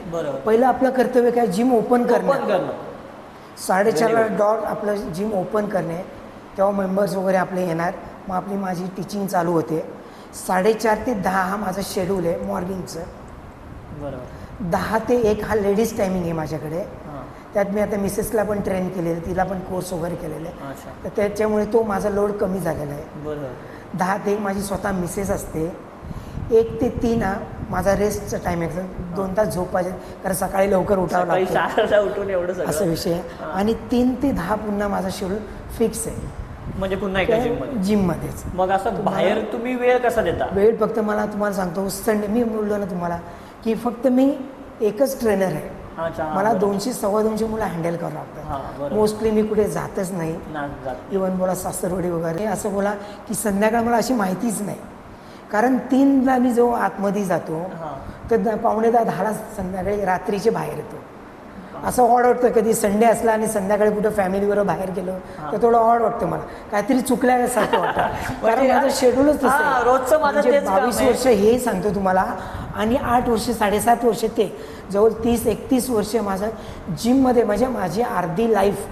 पहिलं आपलं कर्तव्य काय? जिम ओपन करणं. 4:30ला डॉट आपलं जिम ओपन करणे, तेव्हा मेंबर्स वगैरे आपले येणार, मग माझी टीचिंग चालू होते. 4:30 ते 10 हा माझा शेड्यूल आहे मॉर्निंगचं. 10 ते 1 हा लेडीज टायमिंग आहे माझ्याकडे. त्यात मी आता मिसेसला पण ट्रेन केलेलं, तिला पण कोर्स वगैरे केलेले, तर त्याच्यामुळे तो माझा लोड कमी झालेला आहे. 10 ते 1 माझी स्वतः मिसेस असते. 1 ते 3 हा माझा रेस्टचा टाईम आहे. 2 तास झोप पाहिजे, कारण सकाळी लवकर उठावं लागतं, असा विषय आहे. आणि 3 ते 10 पुन्हा माझा शेड्यूल फिक्स आहे, म्हणजे पुन्हा एका जिममध्येच. मग असं बाहेर तुम्ही वेळ कसा देता? वेळ फक्त तुम्हाला सांगतो, संडे मी बोललो ना तुम्हाला की फक्त मी एकच ट्रेनर आहे. मला 200-250 मुलं हँडल करावं लागतं. मोस्टली मी कुठे जातच नाही. इव्हन बोला सासरवाडी वगैरे, असं बोला की संध्याकाळ मला अशी माहितीच नाही. कारण 3ला मी जो आतमध्ये जातो तर 9:45-10ला संध्याकाळी रात्रीचे बाहेर येतो. असं ऑड वाटतं. कधी संडे असला आणि संध्याकाळी कुठं फॅमिलीबरोबर बाहेर गेलो तर थोडं ऑड वाटतं, मला काहीतरी चुकल्यासारखं वाटतं. कारण माझं शेड्यूलच तसं आहे. रोजचं माझं 22 वर्ष हे सांगतो तुम्हाला, आणि 8 वर्ष 7.5 वर्ष ते जवळ 30-31 वर्ष माझं जिममध्ये, म्हणजे माझी अर्धी लाईफ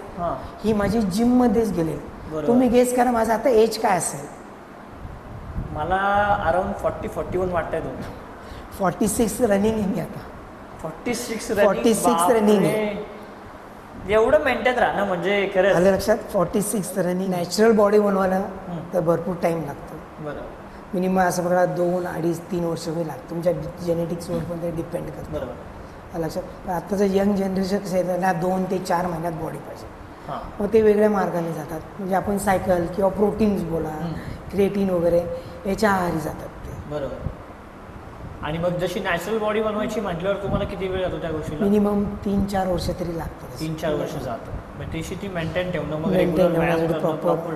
ही माझी जिममध्येच गेली. तुम्ही गेस करा माझं आता एज काय असेल? मला अराउंड 40-41 वाटतंय. 46 रनिंग आहे मी आता. 46 रनिंग आहे. एवढं मेंटेन राहणं म्हणजे खरं आलं लक्षात? 46 रनिंग. नॅचरल बॉडी बनवायला तर भरपूर टाईम लागतो. मिनिमम असं बघा 2-2.5-3 वर्ष वेळ लागतं. तुमच्या जेनेटिक्सवर पण ते डिपेंड करतं. लक्षात? पण आत्ताचं यंग जनरेशन कसं आहे, त्यांना 2 ते 4 महिन्यात बॉडी पाहिजे. मग ते वेगळ्या मार्गाने जातात. म्हणजे आपण सायकल किंवा प्रोटीन्स बोला, क्रिएटिन वगैरे याच्या आहारी जातात ते. आणि मग जशी नॅचरल बॉडी बनवायची म्हटल्यावर तुम्हाला किती वेळ जातो त्या गोष्टीला? मिनिमम 3-4 वर्ष तरी लागतात. 3-4 वर्ष जातं. मग त्याशी ती मेंटेन ठेवणं, मग प्रॉपर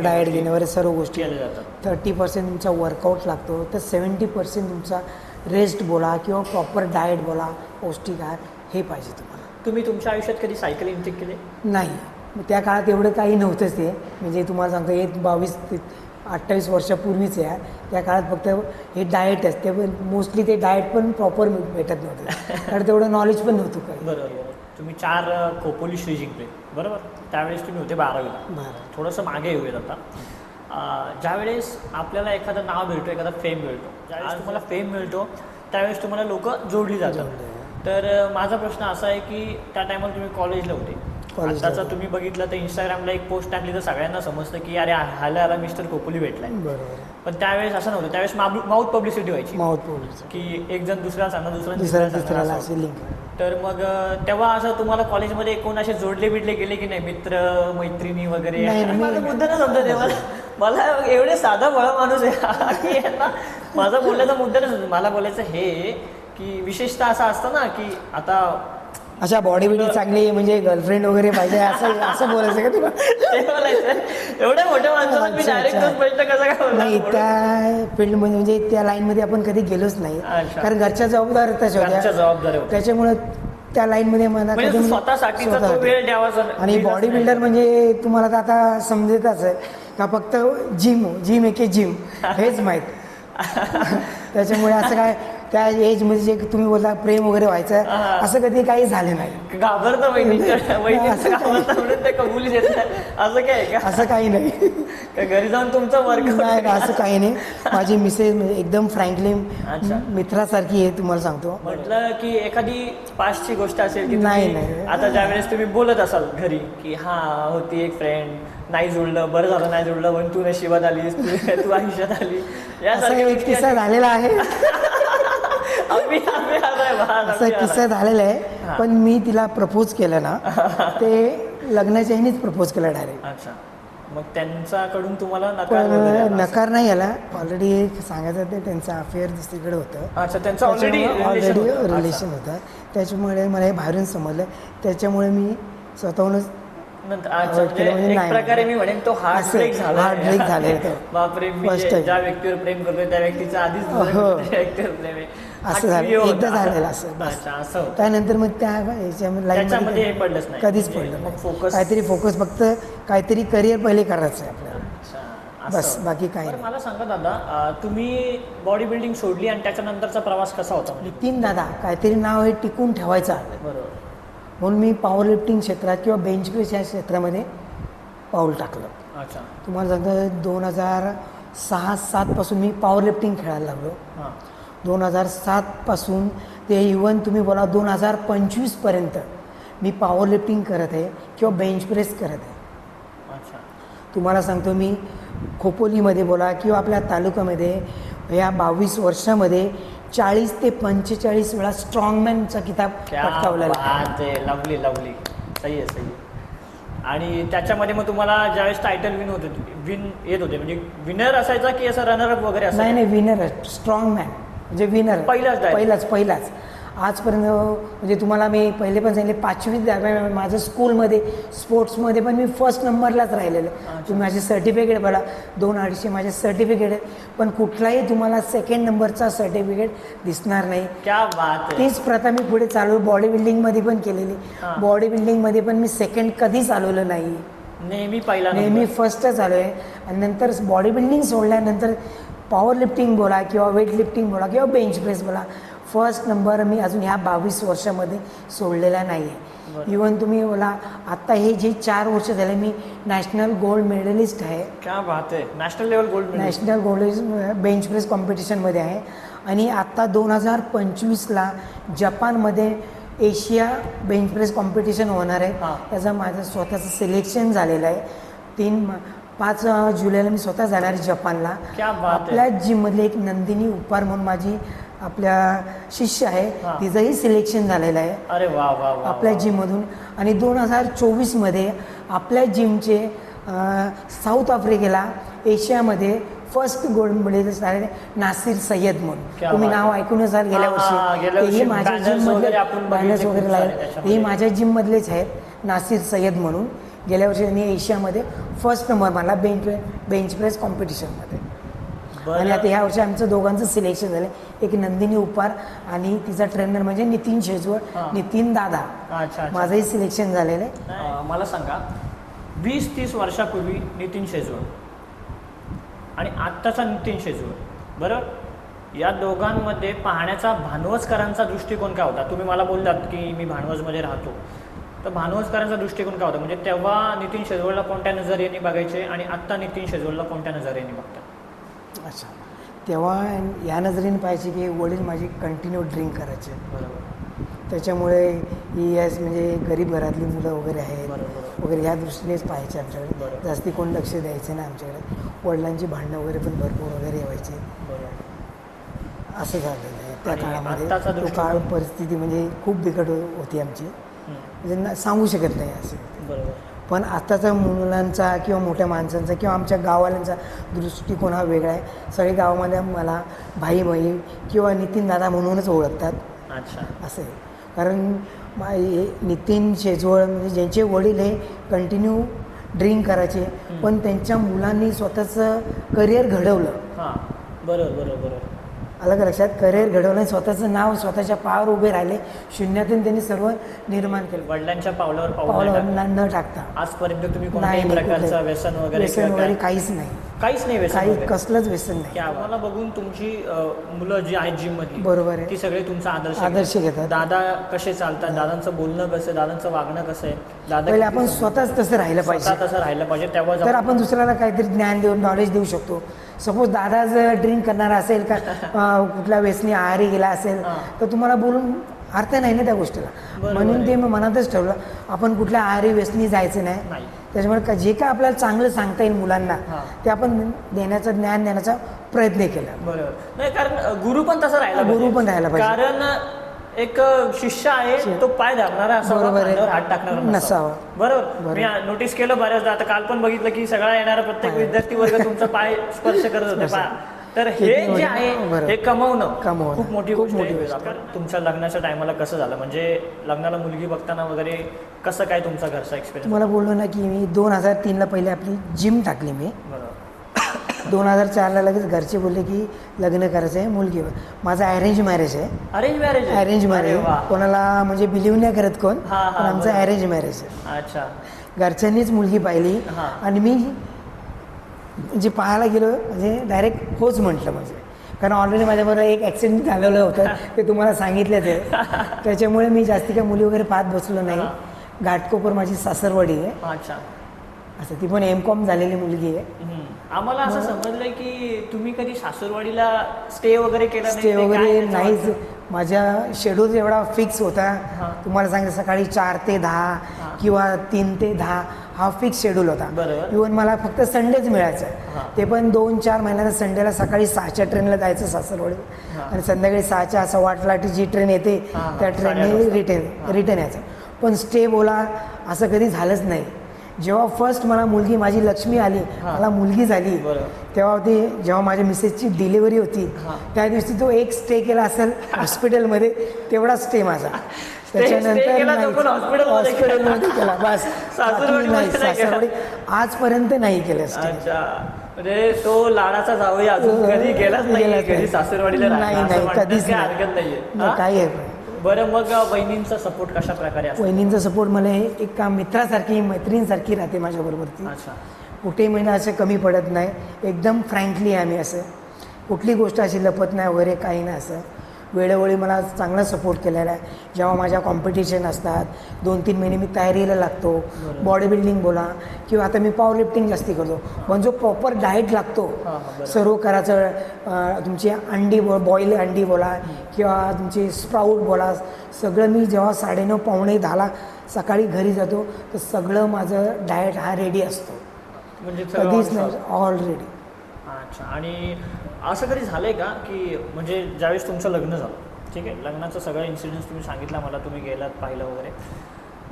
डाएट घेणं वगैरे सर्व गोष्टी केल्या जातात. 30% तुमचा वर्कआउट लागतो, तर 70% तुमचा रेस्ट बोला किंवा प्रॉपर डाएट बोला, पौष्टिक आहार हे पाहिजे तुम्हाला. तुम्ही तुमच्या आयुष्यात कधी सायकल इंटेक केले? नाही. त्या काळात एवढं काही नव्हतंच ते. म्हणजे तुम्हाला सांगतो 22 28 वर्षापूर्वीच आहे. त्या काळात फक्त हे डाएट असते, पण मोस्टली ते डाएट पण प्रॉपर भेटत नव्हतं कारण तेवढं नॉलेज पण नव्हतं काही. बरोबर. तुम्ही 4 खोपोली श्री जिंकले बरोबर, त्यावेळेस तुम्ही होते 12वीला. थोडंसं मागे येऊयात आता. ज्यावेळेस आपल्याला एखादं नाव मिळतो, एखादा फेम मिळतो, ज्यावेळेस तुम्हाला फेम मिळतो त्यावेळेस तुम्हाला लोक जोडली जातात. तर माझा प्रश्न असा आहे की त्या टायमाला तुम्ही कॉलेजला होते, आताचा तुम्ही बघितलं तर इंस्टाग्रामला एक पोस्ट टाकली तर सगळ्यांना समजतं की अरे ह्याला मिस्टर खोपोली भेटलाय. बरोबर. पण त्यावेळेस असं नव्हतं, त्यावेळेस माउथ पब्लिसिटी व्हायची, की एक जण दुसऱ्याला सांगणार, दुसऱ्याला लिंक. तर मग तेव्हा असं तुम्हाला कॉलेजमध्ये कोण असे जोडले बिडले गेले की नाही, मित्र मैत्रिणी वगैरे? माझा मुद्दा नाही समजत आहे मला एवढे साधा भळा माणूस आहे माझा बोलण्याचा मुद्दा नाही समजत. मला बोलायचं हे की विशेषतः असं असतं ना की आता अशा बॉडी बिल्डिंग चांगली म्हणजे गर्लफ्रेंड वगैरे पाहिजे असं बोलायचं का तुला? ते बोलायचं एवढ्या मोठ्या माणसाला मी डायरेक्ट प्रश्न कसा काय नाही, त्या फील्डमध्ये म्हणजे त्या लाईनमध्ये आपण कधी गेलोच नाही, कारण घरच्या जबाबदाऱ्या होत्या, त्याच्यामुळे त्या लाईनमध्ये मला वेळ द्यावा. आणि बॉडी बिल्डर म्हणजे तुम्हाला तर आता समजतच आहे का फक्त जिम एके जिम हेच माहीत. त्याच्यामुळे असं काय त्या एजमध्ये जे तुम्ही बोलता प्रेम वगैरे व्हायचं असं कधी काही झालं नाही. घाबरतं कबुली देत असं काय आहे का? असं काही नाही. घरी जाऊन तुमचं वर्क नाही, असं काही नाही. माझी मिसेस म्हणजे एकदम फ्रँकली मित्रासारखी आहे, तुम्हाला सांगतो. म्हटलं की एखादी पास्टची गोष्ट असेल की नाही, आता ज्या वेळेस तुम्ही बोलत असाल घरी की हा होती एक फ्रेंड, नाही जुळलं, बरं झालं नाही जुळलं, पण तू नशिबात आलीस, तू आयुष्यात आली, यासारखा एक किस्सा झालेला आहे. असा किस्सा झालेला आहे. पण मी तिला प्रपोज केलं ना, ते लग्नाच्या ह्यानीच प्रपोज केलं डायरेक्ट. अच्छा, मग त्यांच्याकडून तुम्हाला नकार नाही आला. ऑलरेडी सांगायचं ते त्यांचं अफेअर दुसरीकडे होतं. अच्छा, त्यांचं ऑलरेडी रिलेशन होतं, त्याच्यामुळे मला हे बाहेरून समजलं. त्याच्यामुळे मी स्वतःहूनच प्रकारे मी म्हणेन तो हार्ट ब्रेक झाले. बापरे, ज्या व्यक्तीवर प्रेम करतोय त्या व्यक्तीचं आधीच प्रेम आहे असं झालं, एकदा झालेलं असं. त्यानंतर मग त्या त्याच्यामध्ये पडलंच नाही, कधीच पडलं नाही. काहीतरी फोकस, फक्त काहीतरी करिअर पहिले करायचं आहे आपल्याला, बस, बाकी काही नाही. मला सांगा दादा, तुम्ही बॉडी बिल्डिंग सोडली आणि त्याच्यानंतरचा प्रवास कसा होता? नितीन दादा काहीतरी नाव हे टिकून ठेवायचं. बरोबर. म्हणून मी पॉवर लिफ्टिंग क्षेत्रात किंवा बेंच प्रेस या क्षेत्रामध्ये पाऊल टाकलं. अच्छा. तुम्हाला सांगतो 2006-07 पासून मी पॉवर लिफ्टिंग खेळायला लागलो. 2007 पासून ते इवन तुम्ही बोला 2025 पर्यंत मी पॉवर लिफ्टिंग करत आहे किंवा बेंच प्रेस करत आहे. अच्छा. तुम्हाला सांगतो मी खोपोलीमध्ये बोला किंवा आपल्या तालुक्यामध्ये या 22 वर्षामध्ये 40 ते 45 वेळा स्ट्रॉंगमॅनचा किताब पटकावलेला आहे. लवली सही आहे. आणि त्याच्यामध्ये मग तुम्हाला ज्यावेळेस टायटल विन येत होते म्हणजे विनर असायचा की असं रनरअप वगैरे असायचं? नाही, विनर, स्ट्रॉंगमॅन म्हणजे विनर पहिलाच. आजपर्यंत म्हणजे तुम्हाला मी पहिले पण सांगितले 5वी दरम्यान माझं स्कूलमध्ये स्पोर्ट्समध्ये पण मी फर्स्ट नंबरलाच राहिलेलं. तुम्ही माझे सर्टिफिकेट बघा, 200-250 माझे सर्टिफिकेट आहेत, पण कुठलाही तुम्हाला सेकंड नंबरचा सर्टिफिकेट दिसणार नाही. क्या बात आहे. तीच प्रथा मी पुढे चालू बॉडी बिल्डिंगमध्ये पण केलेली. बॉडी बिल्डिंगमध्ये पण मी सेकंड कधीच आलेलं नाही, नेहमी फर्स्टच आलो आहे. आणि नंतर बॉडी बिल्डिंग सोडल्यानंतर पॉवर लिफ्टिंग बोला किंवा वेट लिफ्टिंग बोला किंवा बेंच प्रेस बोला, फर्स्ट नंबर मी अजून ह्या 22 वर्षामध्ये सोडलेला नाही आहे. इवन तुम्ही बोला आत्ता हे जे 4 वर्ष झाले मी नॅशनल गोल्ड मेडलिस्ट आहे. क्या बात आहे. नॅशनल गोल्ड बेंच प्रेस कॉम्पिटिशनमध्ये आहे. आणि आत्ता 2025ला जपानमध्ये एशिया बेंच प्रेस कॉम्पिटिशन होणार आहे. त्याचं माझं स्वतःचं सिलेक्शन झालेलं आहे. 5 जुलैला मी स्वतः जाणार आहे जपानला. आपल्या जिममधले एक नंदिनी उपार म्हणून माझी आपल्या शिष्य आहे, तिचंही सिलेक्शन झालेलं आहे. अरे वा वा. आपल्या जिममधून. आणि 2024मध्ये आपल्या जिमचे साऊथ आफ्रिकेला एशियामध्ये फर्स्ट गोल्ड मेडलिस्ट झाले नासिर सय्यद म्हणून. तुम्ही नाव ऐकून असाल गेल्या वर्षी. तेही माझ्या जिममधले बॅनर्स वगैरे लागले, तेही माझ्या जिममधलेच आहेत नासिर सय्यद म्हणून. गेल्या वर्षी त्यांनी एशियामध्ये फर्स्ट नंबर मानला बेंच प्रेस कॉम्पिटिशनमध्ये. आणि आता ह्या वर्षी आमचं दोघांचं सिलेक्शन झालं. एक नंदिनी उपार आणि तिचा ट्रेनर म्हणजे नितीन शेजवळ, नितीन दादा. माझंही सिलेक्शन झालेलं आहे. मला सांगा 20-30 वर्षापूर्वी नितीन शेजवळ आणि आत्ताचा नितीन शेजवळ, बरोबर, या दोघांमध्ये पाहण्याचा भानवसकरांचा दृष्टिकोन काय होता? तुम्ही मला बोललात की मी भानवसमध्ये राहतो, तर भानवसकरांचा दृष्टिकोन काय होता? म्हणजे तेव्हा नितीन शेजवळला कोणत्या नजरेने बघायचे आणि आत्ता नितीन शेजवळला कोणत्या नजरेने बघतात? अच्छा, तेव्हा या नजरेने पाहायचे की वडील माझी कंटिन्यू ड्रिंक करायचे, बरोबर, त्याच्यामुळे ही म्हणजे गरीब घरातली मुलं वगैरे आहेत बरोबर, वगैरे ह्या दृष्टीनेच पाहायचे आमच्याकडे. बरोबर. जास्ती कोण लक्ष द्यायचं नाही आमच्याकडे. वडिलांची भांडणं वगैरे पण भरपूर वगैरे व्हायचे, बरोबर. असं झालेलं आहे त्या आणि काळामध्ये. आत्ताचा तो दृष्टिकोन? काळ परिस्थिती म्हणजे खूप बिकट होती आमची, म्हणजे सांगू शकत नाही असं. बरोबर. पण आत्ताचा मुलांचा किंवा मोठ्या माणसांचा किंवा आमच्या गाववाल्यांचा दृष्टिकोन हा वेगळा आहे. सगळे गावामध्ये मला भाई भाई किंवा नितीन दादा म्हणूनच ओळखतात. अच्छा, असं आहे. कारण हे नितीन शेजवळ म्हणजे ज्यांचे वडील हे कंटिन्यू ड्रिंक करायचे, पण त्यांच्या मुलांनी स्वतःचं करिअर घडवलं. हां, बरोबर बरोबर बरोबर. अलग लक्षात, करिअर घडवलं, स्वतःचं नाव स्वतःच्या पायावर उभे राहिले, शून्यातून त्यांनी सर्व निर्माण केलं, वडिलांच्या पावलावर पावलं न टाकता. आजपर्यंत तुम्ही कोणत्याही प्रकारचं व्यसन वगैरे व्यसन वगैरे काहीच नाही, काहीच नाही, व्यसन काही वगैरे? कसलंच व्यसन नाही. की आम्हाला बघून तुमची मुलं जी आहेत जिम मधली, बरोबर आहे, ती सगळे तुमचा आदर्श घेतात. दादा कसे चालतात, दादांचं बोलणं कसं, दादांचं वागणं कसं आहे, दादा पहिले आपण स्वतःच तसं राहिलं पाहिजे, स्वतः तसं राहिलं पाहिजे, तेव्हा तर आपण दुसऱ्याला काहीतरी ज्ञान देऊन नॉलेज देऊ शकतो. सपोज दादा जर ड्रिंक करणारा असेल का कुठल्या व्यसनी आहारी गेला असेल, तर तुम्हाला बोलून अर्थ नाही ना त्या गोष्टीला. म्हणून ते मी मनातच ठेवलं, आपण कुठल्या आहारी व्यसनी जायचं नाही. त्याच्यामुळे जे काय आपल्याला चांगलं सांगता येईल मुलांना, ते आपण देण्याचं, ज्ञान देण्याचा प्रयत्न केला. बरोबर. नाही, कारण गुरु पण तसं राहिला पाहिजे. गुरु पण राहायला पाहिजे. कारण एक शिष्य आहे, तो पाय दाबणारा असावा, खांद्यावर हात टाकणारा नसावा. बरोबर. मी नोटीस केलं बऱ्याचदा, आता काल पण बघितलं की सगळा येणारा प्रत्येक विद्यार्थी वर्ग तुमचा पाय स्पर्श करत होते. तर हे जे आहे हे कमवणं खूप मोठी गोष्ट आहे. तुमच्या लग्नाच्या टायमाला कसं झालं, म्हणजे लग्नाला मुलगी बघताना वगैरे कसं काय तुमचा घरचा एक्सपिरियन्स? तुम्हाला बोललो ना की मी 2003ला पहिले आपली जिम टाकली मी. बरोबर. 2004ला लगेच घरचे बोलले की लग्न करायचं आहे, मुलगी. माझं अरेंज मॅरेज आहे. Arrange marriage? Arrange marriage. कोणाला म्हणजे बिलीव्ह नाही करत कोण, पण आमचं अरेंज मॅरेज आहे. अच्छा. घरच्यांनीच मुलगी पाहिली आणि मी जे पाहायला गेलो म्हणजे डायरेक्ट होच म्हटलं. म्हणजे कारण ऑलरेडी माझ्याबरोबर एक ॲक्सिडेंट झालेलं होतं, ते तुम्हाला सांगितलंच आहे. त्याच्यामुळे मी जास्ती काही मुली वगैरे पाहत बसलो नाही. घाटकोपर माझी सासरवाडी आहे. अच्छा. असं ती पण M.Com झालेली मुलगी आहे. आम्हाला असं समजलंय की तुम्ही कधी सासूरवाडीला स्टे वगैरे केला? स्टे वगैरे नाहीच. माझ्या शेड्यूल एवढा फिक्स होता. तुम्हाला सांगितलं सकाळी 4 ते 10 किंवा 3 ते 10 हा फिक्स शेड्यूल होता. इव्हन मला फक्त संडेच मिळायचं, ते पण 2-4 महिन्यात. संडेला सकाळी 6च्या ट्रेनला जायचं सासरवाडी, आणि संध्याकाळी 6च्या 8:15ची जी ट्रेन येते त्या ट्रेनने रिटर्न यायचं. पण स्टे बोला असं कधी झालंच नाही. जेव्हा फर्स्ट मला मुलगी, माझी लक्ष्मी आली, मला मुलगी झाली, तेव्हा ती जेव्हा माझ्या मिसेसची डिलिव्हरी होती त्या दिवसी तो एक स्टे केला असेल हॉस्पिटलमध्ये, तेवढा स्टे माझा. त्याच्यानंतर हॉस्पिटलमध्ये केला बस, सासरवाडी आजपर्यंत नाही केलं स्टे. म्हणजे तो लाडाचा जावई अजून कधी गेलाच नाही, कधी सासरवाडीला नाही, कधीच हरकत नाहीये. काही आहे. बरं, मग वहिनींचा सपोर्ट कशा प्रकारे असतो? वहिनींचा सपोर्ट मला एक मित्रासारखी, मैत्रिणीसारखी राहते माझ्याबरोबर ती. कुठेही महिना असं कमी पडत नाही. एकदम फ्रँकली आम्ही, असं कुठली गोष्ट अशी लपत नाही वगैरे, काही नाही. असं वेळोवेळी मला चांगला सपोर्ट केलेला आहे. जेव्हा माझ्या कॉम्पिटिशन असतात 2-3 महिने मी तयारीला लागतो. बॉडी बिल्डिंग बोला किंवा आता मी पॉवर लिफ्टिंग जास्ती करतो, पण जो प्रॉपर डाएट लागतो सर्व करायचं. तुमची अंडी बॉईल अंडी बोला किंवा तुमची स्प्राऊट बोला, सगळं मी जेव्हा 9:30 पावणे 10ला सकाळी घरी जातो तर सगळं माझं डाएट हा रेडी असतो. म्हणजे कधीच नाही, ऑलरेडी. अच्छा. आणि असं कधी झालंय का की म्हणजे ज्यावेळेस तुमचं लग्न झालं, ठीक आहे, लग्नाचं सगळं इन्सिडेंट्स तुम्ही सांगितला मला, तुम्ही गेलात पाहिलं वगैरे,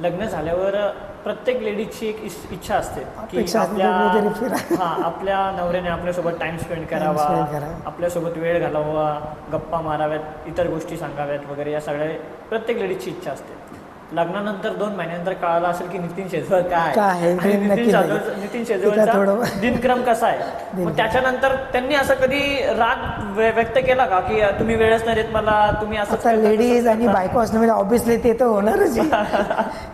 लग्न झाल्यावर प्रत्येक लेडीजची एक इच्छा असते की आपल्या नवऱ्याने आपल्यासोबत टाइम स्पेंड करावा, आपल्यासोबत वेळ घालवावा, गप्पा माराव्यात, इतर गोष्टी सांगाव्यात वगैरे, या सगळ्या प्रत्येक लेडीजची इच्छा असते. लग्नानंतर 2 महिन्यानंतर कळालं असेल की नितीन शेजवळ काय आहे, नितीन शेजवळचा दिनक्रम कसा आहे. मग त्याच्यानंतर त्यांनी असं कधी राग व्यक्त केला का की तुम्ही वेळच नाही देत मला, तुम्ही असं? लेडीज आणि बायको असणं म्हणजे ऑब्व्हियसली ते तर होणारच,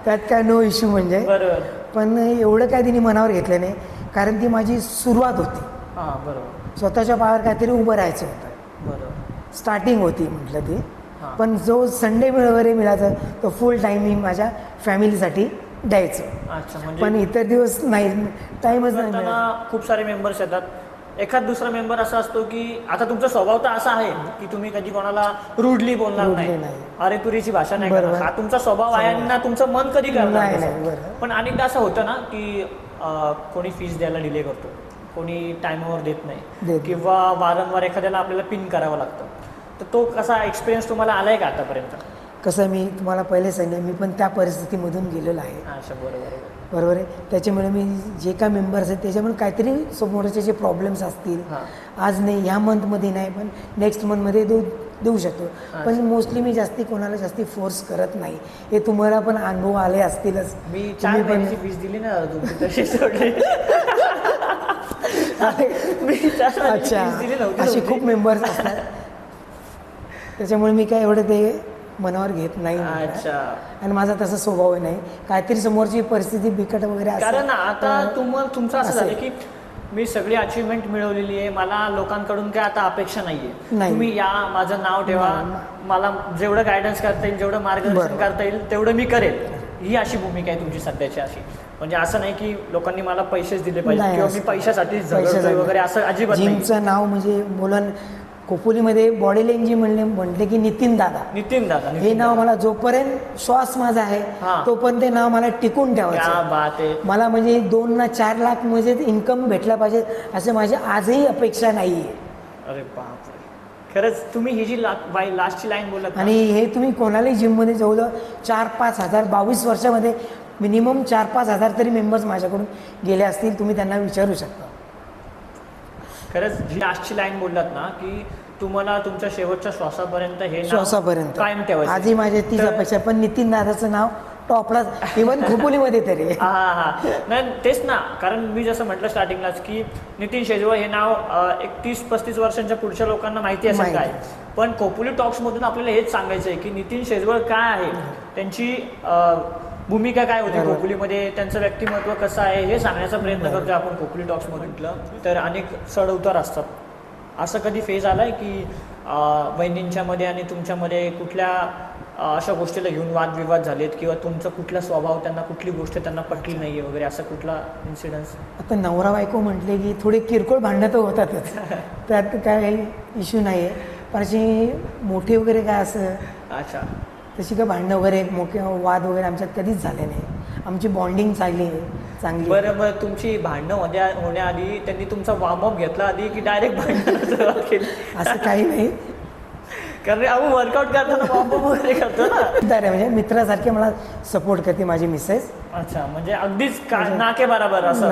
त्यात काय नो इश्यू. म्हणजे बरोबर. पण एवढं काय तिने मनावर घेतलं नाही, कारण ती माझी सुरुवात होती. हां बरोबर स्वतःच्या पायावर काहीतरी उभं राहायचं होतं. बरोबर. स्टार्टिंग होती म्हटलं ती. हां. पण जो संडे वगैरे मिळायचा तो फुल टाईम मी माझ्या फॅमिलीसाठी द्यायचो. अच्छा पण म्हणजे इतर दिवस नाही, टाईमच नाही मिळाला. करताना खूप सारे मेंबर्स येतात. एखाद दुसरा मेंबर असा असतो की आता तुमचा स्वभाव तर असा आहे की तुम्ही कधी कोणाला रुडली बोलणार Rudely नाही, नाही. अरे तुरीची भाषा नाही बरोबर. करणार. हा तुमचा स्वभाव आहे आणि ना तुमचं मन कधी करणार नाही, तसं. नाही, बरोबर. पण अनेकदा असं होतं ना की कोणी फीस द्यायला डिले करतो, कोणी टायमावर देत नाही देत. किंवा वारंवार एखाद्याला आपल्याला पिन करावं लागतं. तर तो कसा एक्सपिरियन्स तुम्हाला आलाय का आतापर्यंत? कसं मी तुम्हाला पहिले सांगितलं, मी पण त्या परिस्थितीमधून गेलेलो आहे. अच्छा बरोबर. बरोबर आहे. त्याच्यामुळे मी जे काय मेंबर्स आहेत त्याच्यामुळे काहीतरी समोरचे जे प्रॉब्लेम्स असतील, हां. आज नाही, ह्या मंथमध्ये नाही, पण नेक्स्ट मंथमध्ये देऊ शकतो. पण मोस्टली मी जास्ती कोणाला जास्ती फोर्स करत नाही. हे तुम्हाला पण अनुभव आले असतीलच. मी 4 तुम्ही पण महिन्याची फीस दिली ना तुमची तशी सोडली. मी 4 महिन्याची अच्छा, फीस दिली नव्हती असे तुमची. खूप मेंबर्स असतात. त्याच्यामुळे मी काय एवढं ते मनावर घेत नाही. अच्छा. आणि माझा तसा स्वभाव नाही. काहीतरी समोरची परिस्थिती बिकट वगैरे असेल, कारण आता तुमचं असं असेल. झालं की मी सगळी अचिव्हमेंट मिळवलेली आहे, मला लोकांकडून काय आता अपेक्षा नाहीये. नाही. तुम्ही या, माझं नाव ठेवा, मला जेवढं गायडन्स करता येईल, जेवढं मार्गदर्शन बरोबर. करता येईल तेवढं मी करेल. ही अशी भूमिका आहे तुमची सध्याची अशी. म्हणजे असं नाही की लोकांनी मला पैसेच दिले पाहिजे नाही, किंवा मी असं. पैशासाठी झगडतोय पैशासाठी. वगैरे असं अजिबात नाही. जिमचं नाव म्हणजे मुलं खोपोलीमध्ये बॉडी लँग्वेज म्हटले की नितीन दादा. नितीन दादा. हे नाव मला जोपर्यंत श्वास माझा आहे हां. तोपर्यंत ते नाव मला टिकून क्या ठेवायचं. बात आहे. मला म्हणजे 2 ना 4 लाख म्हणजे इन्कम भेटला पाहिजे असं माझी आजही अपेक्षा नाही आहे. अरे बापरे. खरंच तुम्ही ही जी लास्टची लाईन बोलत ना, आणि हे तुम्ही कोणालाही जिममध्ये जवळ 4-5 हजार 22 वर्षामध्ये मिनिमम 4-5 हजार तरी मेंबर्स माझ्याकडून गेले असतील. तुम्ही त्यांना विचारू शकता. खरंच जी लास्टची लाईन बोललात ना की तुम्हाला तुमच्या शेवटच्या श्वासापर्यंत हे नाव श्वासापर्यंत कायम ठेवायचं. आजही माझ्या तीच तर- अपेक्षा. पण नितीन दादाचं नाव टॉपला, इव्हन खोपोलीमध्ये तरी. हा हा हा. नाही तेच ना, कारण मी जसं म्हटलं स्टार्टिंगलाच की नितीन शेजवळ हे नाव 30-35 वर्षांच्या पुढच्या लोकांना माहिती असेल काय. पण खोपोली टॉक्समधून आपल्याला हेच सांगायचं आहे की नितीन शेजवळ काय आहे, त्यांची भूमिका काय होती खोपोलीमध्ये, त्यांचं व्यक्तिमत्व कसं आहे हे सांगण्याचा प्रयत्न करतोय आपण खोपोली टॉक्समधून. तर अनेक चढ उतार असतात. असं कधी फेज आलाय की बहिणींच्यामध्ये आणि तुमच्यामध्ये कुठल्या अशा गोष्टीला घेऊन वादविवाद झालेत किंवा तुमचा कुठला स्वभाव, त्यांना कुठली गोष्ट त्यांना पटली नाहीये वगैरे, असं कुठला इन्सिडन्स? आता नवरा बायको म्हटले की थोडे किरकोळ भांडणं तर होतातच. त्यात काय इश्यू नाही आहे. पण अशी मोठी वगैरे काय असं अच्छा. तशी काय भांडणं वगैरे मोठे वाद वगैरे आमच्यात कधीच झाले नाही. आमची बॉन्डिंग चांगली आहे. बरं बरं, तुमची भांडणं होण्याआधी त्यांनी तुमचा वॉर्मअप घेतला आधी की डायरेक्ट भांडणं सुरुवात केली? असं काही नाही. कारण आपण वर्कआउट करताना वॉर्मअप वगैरे करतो ना. तर म्हणजे मित्रासारखे मला सपोर्ट करते माझी मिसेस. अच्छा, म्हणजे अगदीच नाके बराबर असं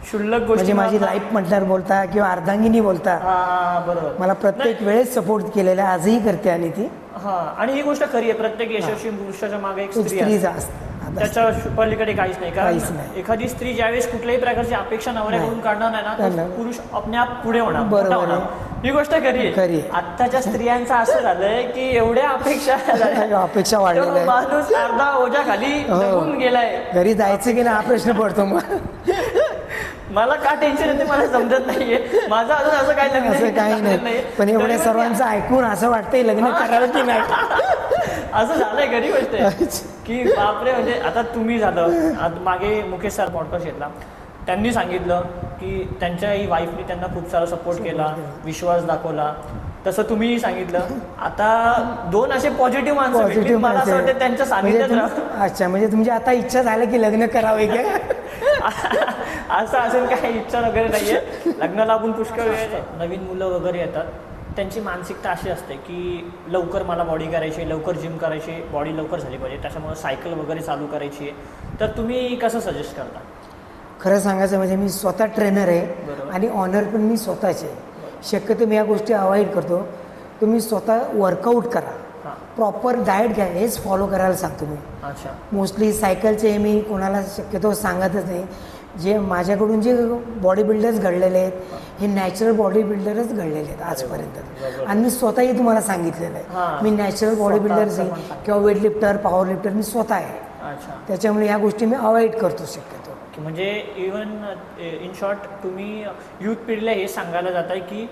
क्षुल्लक गोष्टी म्हणजे माझी लाईफ म्हटल्यावर बोलता किंवा अर्धांगिनी बोलता हा बरोबर. मला प्रत्येक वेळेस सपोर्ट केलेला आहे. आजही करते. आणि ती हा, आणि ही गोष्ट खरी आहे, प्रत्येक यशस्वी पुरुषाच्या मागे एक स्त्री स्त्री असते. असते. त्याच्या पलीकडे काहीच नाही. काहीच कारण नाही. एखादी स्त्री ज्यावेळेस कुठल्याही प्रकारची अपेक्षा नवऱ्याकडून काढणार नाही ना, तर नाही. पुरुष आपले आप पुढे होणार, बरोबर मोठा होणार. आहे. ही गोष्ट खरी आहे. खरी आहे. आत्ताच्या स्त्रियांचं असं झालंय की एवढ्या अपेक्षा झाल्या, अपेक्षा वाढलेल्या तो आहे. माणूस अर्धा ओझ्या खाली हो. दबून गेलाय. घरी जायचं की नाही हा प्रश्न पडतो मग. मला का टेन्शन येते मला समजत नाहीये. माझं अजून असं काही लग्न असं काही नाही. पण एवढ्या सर्वांचं ऐकून असं वाटतंय लग्न करावं की नाही. असं झालंय, खरी गोष्ट आहे की बापरे. म्हणजे आता तुम्ही झालं, आता मागे मुकेश सर पॉडकास्ट घेतला, त्यांनी सांगितलं की त्यांच्याही वाईफनी त्यांना खूप सारा सपोर्ट केला, विश्वास दाखवला. तसं तुम्हीही सांगितलं. आता 2 असे पॉझिटिव्ह माणसं भेटली. मला असं वाटतं त्यांच्या सानिध्यात राहून. अच्छा, म्हणजे तुमची आता इच्छा झाली की लग्न करावे काय? असं असेल काही इच्छा वगैरे नाहीये. लग्नाला आपण पुष्कळ वेळ आहे. नवीन मुलं वगैरे येतात, त्यांची मानसिकता अशी असते की लवकर मला बॉडी करायची, लवकर जिम करायची, बॉडी लवकर झाली पाहिजे, त्याच्यामुळे सायकल वगैरे चालू करायची आहे. तर तुम्ही कसं सजेस्ट करता? खरं सांगायचं म्हणजे मी स्वतः ट्रेनर आहे. बरोबर. आणि ऑनर पण मी स्वतःचे आहे. शक्यतो मी या गोष्टी अवॉइड करतो. तुम्ही स्वतः वर्कआउट करा, हां. प्रॉपर डाएट घ्या, हेच फॉलो करायला सांगतो मी. अच्छा. मोस्टली सायकलचे मी कोणाला शक्यतो सांगतच नाही. जे माझ्याकडून जे बॉडी बिल्डर्स घडलेले आहेत हे नॅचरल बॉडी बिल्डरच घडलेले आहेत आजपर्यंत. आणि मी स्वतःही तुम्हाला सांगितलेलं हां. आहे मी नॅचरल बॉडी बिल्डर्स स्वतः आहे किंवा वेट लिफ्टर, पॉवर लिफ्टर मी स्वतः आहे. अच्छा. त्याच्यामुळे ह्या गोष्टी मी अवॉइड करतो शक्यतो. ओके, म्हणजे इवन इन शॉर्ट तुम्ही युथ पिढीला हे सांगायला जाताय की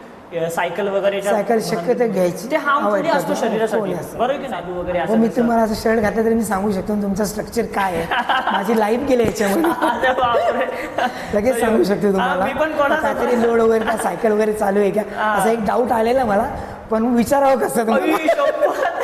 सायकल वगैरे सायकल शक्यतो घ्यायची ते हार्मफुली avoid असतो करतो. शरीरासाठी, असतं. बरोबर की नाही वगैरे हो, असं मी तसं. तुम्हाला असं शर्ट घातलं तरी मी सांगू शकतो तुमचं स्ट्रक्चर काय आहे, माझी लाईफ गेली याच्यामध्ये. अरे बापरे. लगेच सांगू शकतो तुम्हाला. मी पण कोणाला काहीतरी लोड वगैरे का सायकल वगैरे चालू आहे का असा एक डाऊट आलेला मला, पण विचारावं कसं तुम्हाला. अई, शपथ.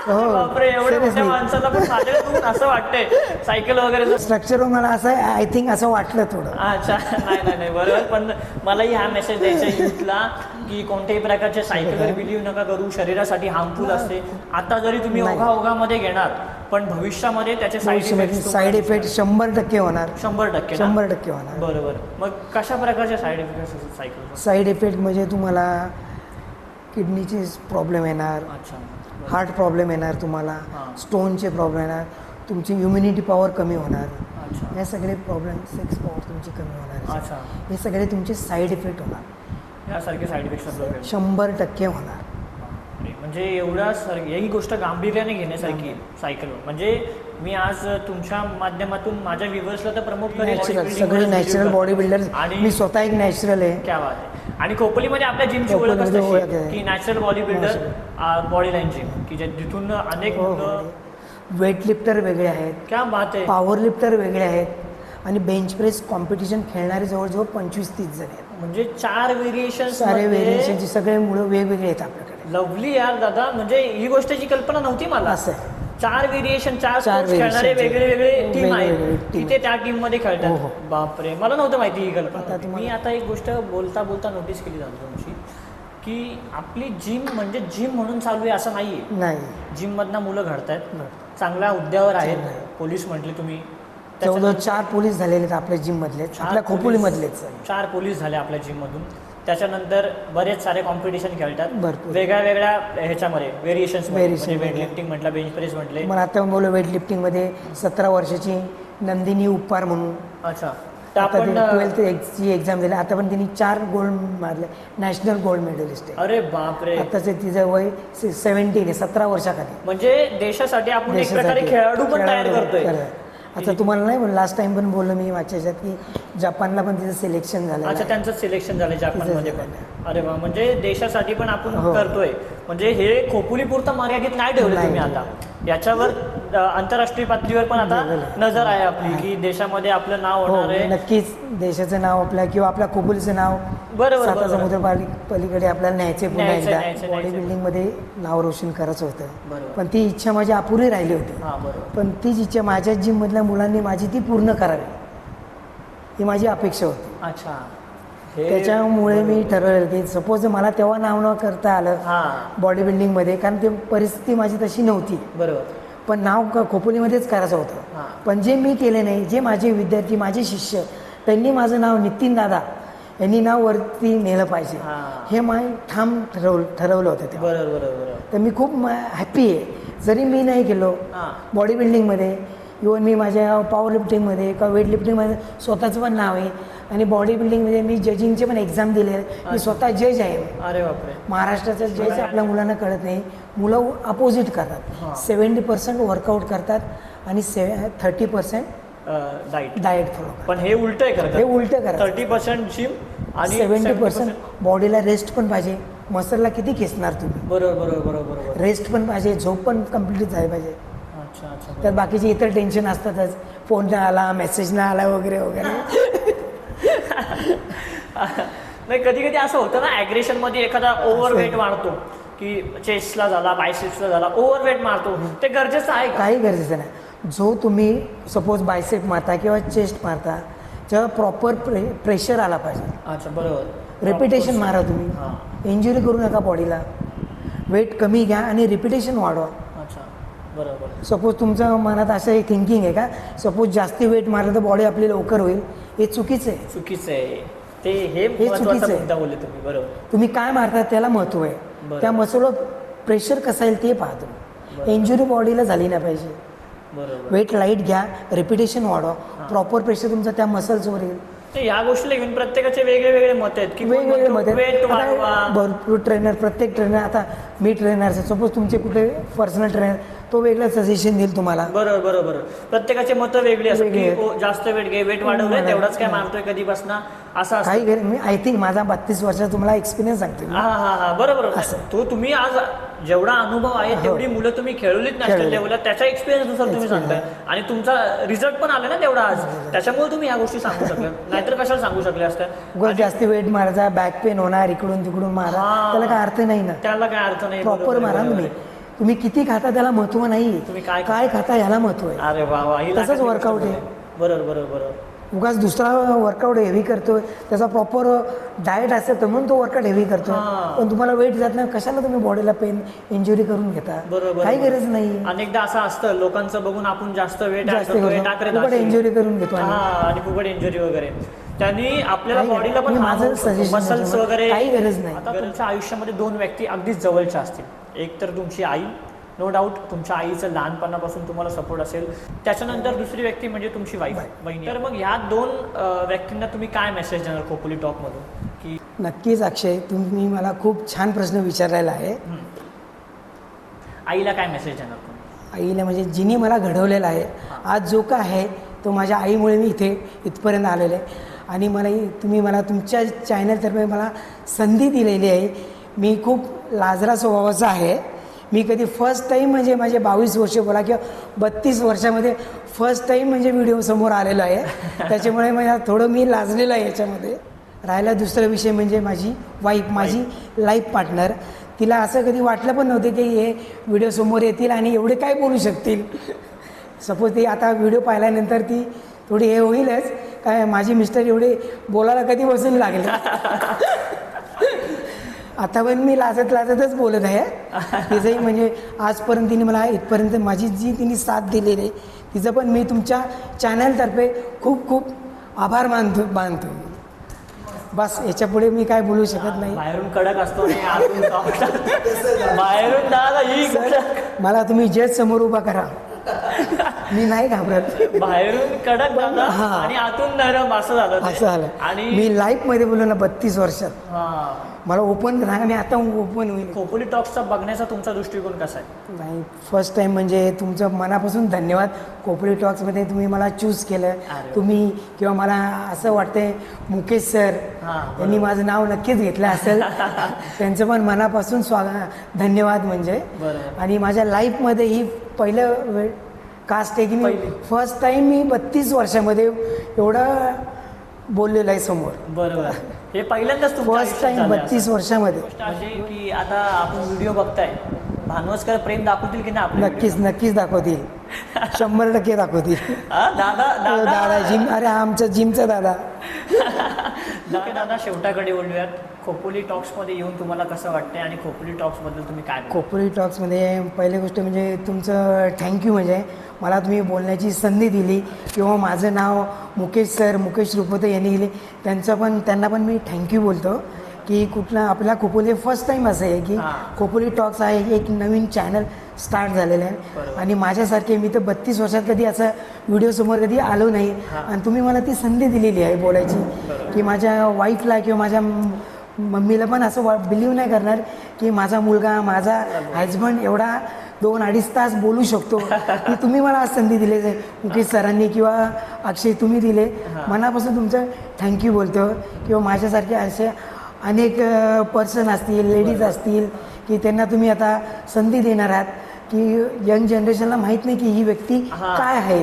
हो, बापरे, एवढ्या मोठ्या seriously. माणसाला पण माझ्याकडून असं वाटतंय सायकल वगैरे. स्ट्रक्चर मला असं आय थिंक असं वाटलं थोडं. अच्छा, नाही बरोबर. पण मलाही हा मेसेज द्यायचा युथला की कोणत्याही प्रकारच्या सायकलवर बिलीव्ह नका करू, शरीरासाठी हार्मफुल असते. आता जरी तुम्ही नाही. ओघामध्ये घेणार, पण भविष्यामध्ये त्याचे साईड इफेक्ट 100% होणार. 100% 100% होणार. बरोबर. मग कशा प्रकारचे साईड इफेक्ट असतात सायकल? साईड इफेक्ट म्हणजे तुम्हाला किडनीचे प्रॉब्लेम येणार, अच्छा, हार्ट प्रॉब्लेम येणार तुम्हाला, हां. स्टोनचे प्रॉब्लेम येणार, तुमची इम्युनिटी पॉवर कमी होणार, अच्छा, हे सगळे प्रॉब्लेम, सेक्स पॉवर तुमची कमी होणार, अच्छा. हे सगळे तुमचे साईड इफेक्ट होणार. यासारखे साईड इफेक्ट असतात. 100% होणार. म्हणजे एवढा ही गोष्ट गांभीर्याने घेण्यासारखी सायकल. म्हणजे मी आज तुमच्या माध्यमातून माझ्या व्ह्युअर्सला तर प्रमोट करेन. नॅचरल, सगळे नॅचरल बॉडी बिल्डर. आणि मी स्वतः एक नॅचरल आहे. क्या बात आहे. आणि खोपोलीमध्ये आपल्या जिमची ओळख खोपोलीमध्ये ओळख असते आहे. की natural body builder body line gym, की जे तिथून अनेक मुलं. वेट लिफ्टर वेगळे आहेत, क्या बात आहे. पॉवर लिफ्टर वेगळे आहेत, आणि बेंच प्रेस कॉम्पिटिशन खेळणारे जवळजवळ 25-30 जण आहेत. म्हणजे 4 व्हेरिएशन. सारे व्हेरिएशनची सगळे मुलं वेगवेगळे आहेत आपल्याकडे. लवली यार दादा, म्हणजे ही गोष्टीची कल्पना नव्हती मला. असं आहे. 4 व्हेरिएशन, 4 variation खेळणारे वेगळे वेगळे टीम वेगवेगळे आहेत, team तिथे त्या टीम मध्ये हो, खेळतात. हो. बापरे, मला नव्हतं माहिती ही कल्पना. आता तुम्हाला- मी आता एक गोष्ट बोलता बोलता नोटीस केली जाते तुमची, की आपली जिम म्हणजे जिम म्हणून चालू आहे असं नाहीये. नाही, जिम मधनं मुलं घडतायत, चांगल्या हुद्द्यावर आहेत. चांगलं आहे. पोलीस म्हटले तुम्ही, जवळजवळ 4 पोलीस झालेले आहेत आपल्या जिम मधलेच, आपल्या खोपोलीमधलेच. 4 पोलीस झाले आपल्या जिम मधून. त्याच्यानंतर बरेच सारे कॉम्पिटिशन खेळतात भरपूर. वेगळ्या वेगळ्या ह्याच्यामध्ये व्हेरिएशन्स, Variation म्हणजे मध्ये. वेट लिफ्टिंग म्हटलं, बेंच प्रेस म्हटले. मला आता बोलू वेट लिफ्टिंगमध्ये 17 वर्षाची नंदिनी उप्पार म्हणून, अच्छा, तर आता आपण 12th एक्झाम दिली, आता पण तिने 4 गोल्ड मारले, नॅशनल गोल्ड मेडलिस्ट आहे. अरे बापरे. आताच तिचं वय 17 आहे, 17 वर्षाखाली. म्हणजे देशासाठी आपण एक प्रकारे देशासाठी खेळाडू पण तयार खेळाडू करतोय. खरं. आता तुम्हाला नाही म्हणलं, लास्ट टाइम पण बोललो मी माझ्या ह्याच्यात की जपानला पण तिचं सिलेक्शन झालं. अच्छा, त्यांचं सिलेक्शन झालं जपानमध्ये पण. तिचं अरे वा, म्हणजे देशासाठी पण आपण हो. करतोय. म्हणजे हे खोपोलीपुरतं मर्यादित नाही ठेवलं नाही तुम्ही आता. याच्यावर आंतरराष्ट्रीय पातळीवर पण आता नजर आहे आपली, की देशामध्ये आपलं नाव हो, होणार आहे. नक्कीच देशाचं नाव आपल्या किंवा आपल्या खोपोलीचं नाव बरोबर, साता बरोबर. समुद्र पलीकडे आपल्याला न्यायचे पुन्हा न्यायचं, एकदा न्यायचं, बॉडी न्यायचं. बिल्डिंग मध्ये नाव रोशन करायचं होतं. बरोबर. पण ती इच्छा माझी अपुरी राहिली होती. हा, बरोबर. पण तीच इच्छा माझ्या जिम मधल्या मुलांनी माझी ती पूर्ण करावी, ही माझी अपेक्षा होती. अच्छा, त्याच्यामुळे मी ठरवलं की सपोज मला तेव्हा नाव न करता आलं हा, बॉडी बिल्डिंगमध्ये, कारण ती परिस्थिती माझी तशी नव्हती. बरोबर. पण नाव खोपोलीमध्येच करायचं होतं. हा. पण जे मी केले नाही, जे माझे विद्यार्थी, माझे शिष्य, त्यांनी माझं नाव नितीन दादा यांनी नाव वरती नेलं पाहिजे, हा. हे मी ठाम ठरवलं होतं तेव्हा. बरोबर बरोबर बरोबर. तर मी खूप हॅप्पी आहे. जरी मी नाही गेलो हा. बॉडी बिल्डिंगमध्ये, इवन मी माझ्या पॉवर लिफ्टिंगमध्ये किंवा वेट लिफ्टिंगमध्ये स्वतःचं पण नाव आहे, आणि बॉडी बिल्डिंगमध्ये मी जजिंगचे पण एक्झाम दिले. मी स्वतः जज आहे. अरे बापरे. महाराष्ट्राचं जज आपल्या मुलांना कळत नाही. मुलं अपोजिट करतात. 70% वर्कआउट करतात आणि 30% डाईट. Diet follow. पण हे उलट आहे हे खरं. उलटं करा. 30% जिम आणि 70% बॉडीला रेस्ट पण पाहिजे. मसलला किती खेचणार तुम्ही? बरोबर बरोबर बरोबर बरोबर. रेस्ट पण पाहिजे, झोप पण कम्प्लीट झाली पाहिजे. अच्छा अच्छा. त्यात बाकीचे इतर टेन्शन असतातच, फोन नाही आला, मेसेज नाही आला वगैरे वगैरे. नाही, कधी कधी असं होतं ना, ॲग्रेशन मध्ये एखादा ओव्हरवेट मारतो, की चेस्टला झाला, बायसेप्सला झाला, ओव्हरवेट मारतो. ते गरजेचं आहे का? काही गरजेचं नाही. जो तुम्ही सपोज बायसेप मारता किंवा चेस्ट मारता, तेव्हा प्रॉपर प्रेशर आला पाहिजे. अच्छा, बरोबर. रिपिटेशन मारा हां. तुम्ही, इंजुरी करू नका बॉडीला. वेट कमी घ्या आणि रिपिटेशन वाढवा. अच्छा, बरोबर. सपोज तुमच्या मनात असं एक थिंकिंग आहे का, सपोज जास्ती वेट मारलं तर बॉडी आपली लवकर होईल, हे चुकीचं आहे. चुकीचं आहे ते. हे चुकीचं महत्वाचा आहे. मुद्दा बोलले तुम्ही. बरोबर. तुम्ही काय मारता त्याला महत्त्व आहे. बरं. त्या मसलवर प्रेशर कसं येईल ते पाहतो. बरं. इंजुरी बॉडीला झाली नाही पाहिजे. बरोबर. वेट लाईट घ्या, रिपिटेशन वाढवा, प्रॉपर प्रेशर तुमचा त्या मसल्सवर येईल. तर ह्या गोष्टीला घेऊन प्रत्येकाचे वेगळे वेगळे मत आहेत की वेगवेगळे मत वेट आहेत. वाढवा. आता भरपूर ट्रेनर, प्रत्येक ट्रेनर, आता मी ट्रेनर सपोज तुमचे कुठे पर्सनल ट्रेनर, तो वेगळं सजेशन देईल तुम्हाला. बरोबर बरोबर. प्रत्येकाचे मतं वेगळी असतात वेगळी की आहेत. ओ, जास्त वेट घे, वेट वाढवलंय तेवढाच काय मारतोय कधीपासून असं काही असतं. गरज मी आय थिंक माझा 32 वर्षाचा तुम्हाला एक्सपिरियन्स सांगते मी. हा हा हा बरोबर. असं. तुम्ही आज जेवढा अनुभव आहे तेवढी मुलं तुम्ही खेळवलीच नॅशनल खेळवली. लेवलला, त्याच्या एक्सपिरियन्स नुसार तुम्ही सांगताय आणि तुमचा रिझल्ट पण आला ना तेवढा आज, त्याच्यामुळे तुम्ही ह्या गोष्टी सांगू शकले, नाहीतर कशाला सांगू शकले असत्या. उगाच जास्ती वेट मारायचा, बॅक पेन होणार, इकडून तिकडून मारा, हा. त्याला काय अर्थ नाही ना. त्याला काय अर्थ नाही. प्रॉपर बरोबर, मारा बरोबर. तुम्ही. तुम्ही किती खाता त्याला महत्व नाही, तुम्ही काय काय खाता ह्याला महत्व आहे. अरे वा वा, ही तसंच लाखाची workout गोष्ट आहे. बरोबर बरोबर बरोबर. उगाच दुसरा वर्कआउट हेवी करतोय, त्याचा प्रॉपर डाएट असेल तर म्हणून तो वर्कआउट हेवी करतो, हा. पण तुम्हाला वेट जात नाही, कशाला तुम्ही बॉडीला पेन इंजुरी करून घेता. बरोबर. काही गरज नाही. अनेकदा असं असतं लोकांचं बघून आपण जास्त वेट जास्त फुकट इंजुरी करून घेतो आम्ही. आणि फुकट इंजुरी वगैरे, त्यांनी आपल्याला काही बॉडीला पण मी माझं suggestion मसल्स त्याच्यामध्ये वगैरे. काही गरज नाही. आता तुमच्या आयुष्यामध्ये 2 व्यक्ती अगदीच जवळच्या असतील. एक तर तुमची आई, नो डाऊट तुमच्या आईचं लहानपणापासून तुम्हाला सपोर्ट असेल. त्याच्यानंतर दुसरी व्यक्ती म्हणजे तुमची वाईफ, बहिणी. तर मग ह्या 2 व्यक्तींना तुम्ही काय मेसेज देणार खोपोली टॉकमधून की नक्कीच अक्षय, तुम्ही मला खूप छान प्रश्न विचारलेला आहे. आईला काय मेसेज देणार तुम्ही? आईला म्हणजे जिने मला घडवलेलं आहे, आज जो काय आहे तो माझ्या आईमुळे मी इथपर्यंत आलेलो आहे. आणि तुम्ही मला तुमच्या चॅनलतर्फे मला संधी दिलेली आहे. मी खूप लाजरा स्वभावाचा आहे. मी कधी फर्स्ट टाईम म्हणजे माझे 22 वर्ष बोला किंवा 32 वर्षामध्ये फर्स्ट टाईम म्हणजे व्हिडिओ समोर आलेलो आहे. त्याच्यामुळे मला थोडं मी लाजलेलं आहे याच्यामध्ये. राहिला दुसरा विषय म्हणजे माझी वाईफ, माझी लाईफ पार्टनर. तिला असं कधी वाटलं पण नव्हतं की हे व्हिडिओ समोर येतील आणि एवढे काय बोलू शकतील. सपोज ती आता व्हिडिओ पाहिल्यानंतर ती थोडी हे होईलच, काय माझी मिस्टर एवढे बोलायला कधी बसून लागले. आता पण मी लाजतच बोलत आहे. तिचंही म्हणजे आजपर्यंत तिने मला इथपर्यंत माझी जी तिने साथ दिलेली आहे तिचं पण मी तुमच्या चॅनलतर्फे खूप खूप आभार मानतो. बस याच्यापुढे मी काय बोलू शकत नाही. बाहेरून कडक असतो आणि आतून soft असतो. बाहेरून दादा ही मला तुम्ही जज समोर उभा करा, मी नाही घाबरत. बाहेरून कडक दादा हा. आणि आतून नरम असं झालं ते. असं झालं. आणि मी लाईफमध्ये बोललो ना 32 वर्षात हा, मला ओपन राहा, मी आता ओपन होईल. खोपोली टॉक्सचा बघण्याचा तुमचा दृष्टिकोन कसा आहे? नाही, फर्स्ट टाईम म्हणजे तुमचं मनापासून धन्यवाद. खोपोली टॉक्समध्ये तुम्ही मला चूज केलं. अरे. तुम्ही किंवा मला असं वाटतंय मुकेश सर हा, यांनी माझं नाव नक्कीच घेतलं असेल. त्यांचं पण मनापासून धन्यवाद म्हणजे. बरोबर. आणि माझ्या लाईफमध्ये ही पहिलं कास्ट आहे की मी पहिली. फर्स्ट टाईम मी 32 वर्षामध्ये एवढं बोललेलं आहे समोर. बरोबर. हे पहिल्यांदाच तुमच्या फर्स्ट आयुष्यात टाईम झालंय 32 वर्षामध्ये. गोष्ट अशी की आता आपण व्हिडिओ बघताय, भानवसकर प्रेम दाखवतील की नाही आपल्या नक्कीच दाखवतील. 100% दाखवतील. हा, दादा दादा जिम, अरे आमचा जिमचा दादा. दादा शेवटाकडे बोलूयात. खोपोली टॉक्समध्ये येऊन तुम्हाला कसं वाटतंय आणि खोपोली टॉक्सबद्दल तुम्ही काय बोलाल? खोपोली टॉक्समध्ये पहिली गोष्ट म्हणजे तुमचं थँक्यू. म्हणजे मला तुम्ही बोलण्याची संधी दिली किंवा माझं नाव मुकेश रुपवते यांनी दिले, त्यांना पण मी थँक्यू बोलतो की कुठला आपला खोपोली फर्स्ट टाईम असं आहे की खोपोली टॉक्स आहे एक नवीन चॅनल स्टार्ट झालेलं आहे. आणि माझ्यासारखे मी तर 32 वर्षात कधी असं व्हिडिओसमोर कधी आलो नाही. आणि तुम्ही मला ती संधी दिलेली आहे बोलायची की माझ्या वाईफला किंवा माझ्या मम्मीला पण असं बिलीव्ह नाही करणार की माझा मुलगा, माझा हजबंड एवढा 2-2.5 तास बोलू शकतो. की तुम्ही मला आज संधी दिली आहे मुकेश सरांनी किंवा अक्षय तुम्ही दिले. मनापासून तुमचं थँक्यू बोलतो. किंवा माझ्यासारखे असे अनेक पर्सन असतील, लेडीज असतील की त्यांना तुम्ही आता संधी देणार आहात की यंग जनरेशनला माहीत नाही की ही व्यक्ती काय आहे.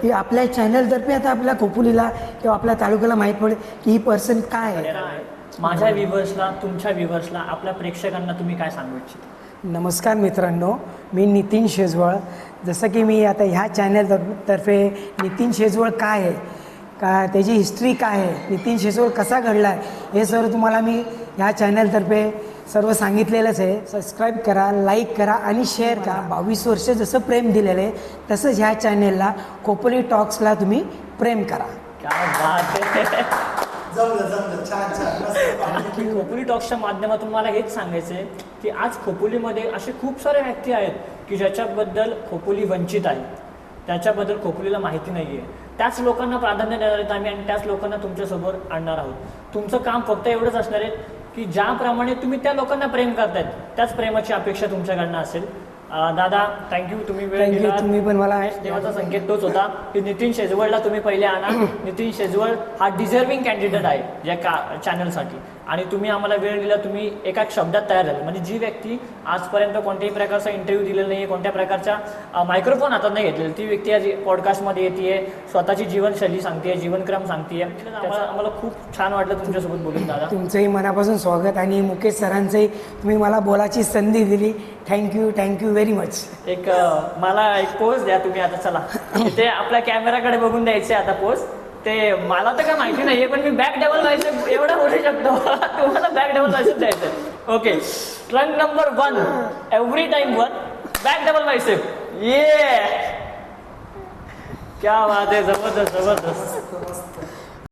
की आपल्या चॅनलतर्फे आता आपल्या खोपोलीला किंवा आपल्या तालुक्याला माहीत पडेल की ही पर्सन काय आहे. माझ्या व्ह्युअर्सला, तुमच्या व्ह्युअर्सला, आपल्या प्रेक्षकांना तुम्ही काय सांगू इच्छिता? नमस्कार मित्रांनो, मी नितीन शेजवळ. जसं की मी आता ह्या चॅनलतर्फे नितीन शेजवळ काय आहे, का त्याची हिस्ट्री काय आहे, नितीन शेजवळ कसा घडला आहे, हे सर्व तुम्हाला मी ह्या चॅनलतर्फे सर्व सांगितलेलंच आहे. सबस्क्राईब करा, लाईक करा आणि शेअर करा. 22 वर्ष जसं प्रेम दिलेलं आहे तसंच ह्या चॅनलला खोपोली टॉक्सला तुम्ही प्रेम करा. काय बात आहे. जमलं छान. की खोपोली टॉक्सच्या माध्यमातून मला हेच सांगायचं आहे की आज खोपोलीमध्ये असे खूप सारे व्यक्ती आहेत की ज्याच्याबद्दल खोपोली वंचित आहे, त्याच्याबद्दल खोपोलीला माहिती नाही आहे. त्याच लोकांना प्राधान्य देणार आहेत आम्ही आणि त्याच लोकांना तुमच्यासमोर आणणार आहोत. तुमचं काम फक्त एवढंच असणार आहे की ज्याप्रमाणे तुम्ही त्या लोकांना प्रेम करतायत त्याच प्रेमाची अपेक्षा तुमच्याकडनं असेल. दादा थँक्यू, तुम्ही वेळ थँक्यू. दिलात. तुम्ही पण मला देवाचा संकेत तोच होता की नितीन शेजवळला तुम्ही पहिले आणा. नितीन शेजवळ हा डिझर्विंग कॅन्डिडेट आहे या चॅनलसाठी आणि तुम्ही आम्हाला वेळ दिला. तुम्ही एका शब्दात तयार झाले. म्हणजे जी व्यक्ती आजपर्यंत कोणत्याही प्रकारचा इंटरव्ह्यू दिलेला नाही, कोणत्या प्रकारचा मायक्रोफोन हातात नाही घेतलेला, ती व्यक्ती आज पॉडकास्टमध्ये येते, स्वतःची जीवनशैली सांगते, जीवनक्रम सांगते. आम्हाला खूप छान वाटलं तुमच्यासोबत बोलून दादा. तुमचंही मनापासून स्वागत आणि मुकेश सरांचंही तुम्ही मला बोलायची संधी दिली. Thank you very much. मला एक पोज द्या तुम्ही आता. चला ते आपल्या कॅमेराकडे बघून द्यायचे आता पोज. ते मला तर काय माहिती नाहीये पण मी बॅक डबल बायसेप एवढं बोलू शकतो. तुम्हाला बॅक डबल बायसेप द्यायचं. Okay, trunk number 1 every time 1 back double bicep. ये क्या बात आहे, जबरदस्त.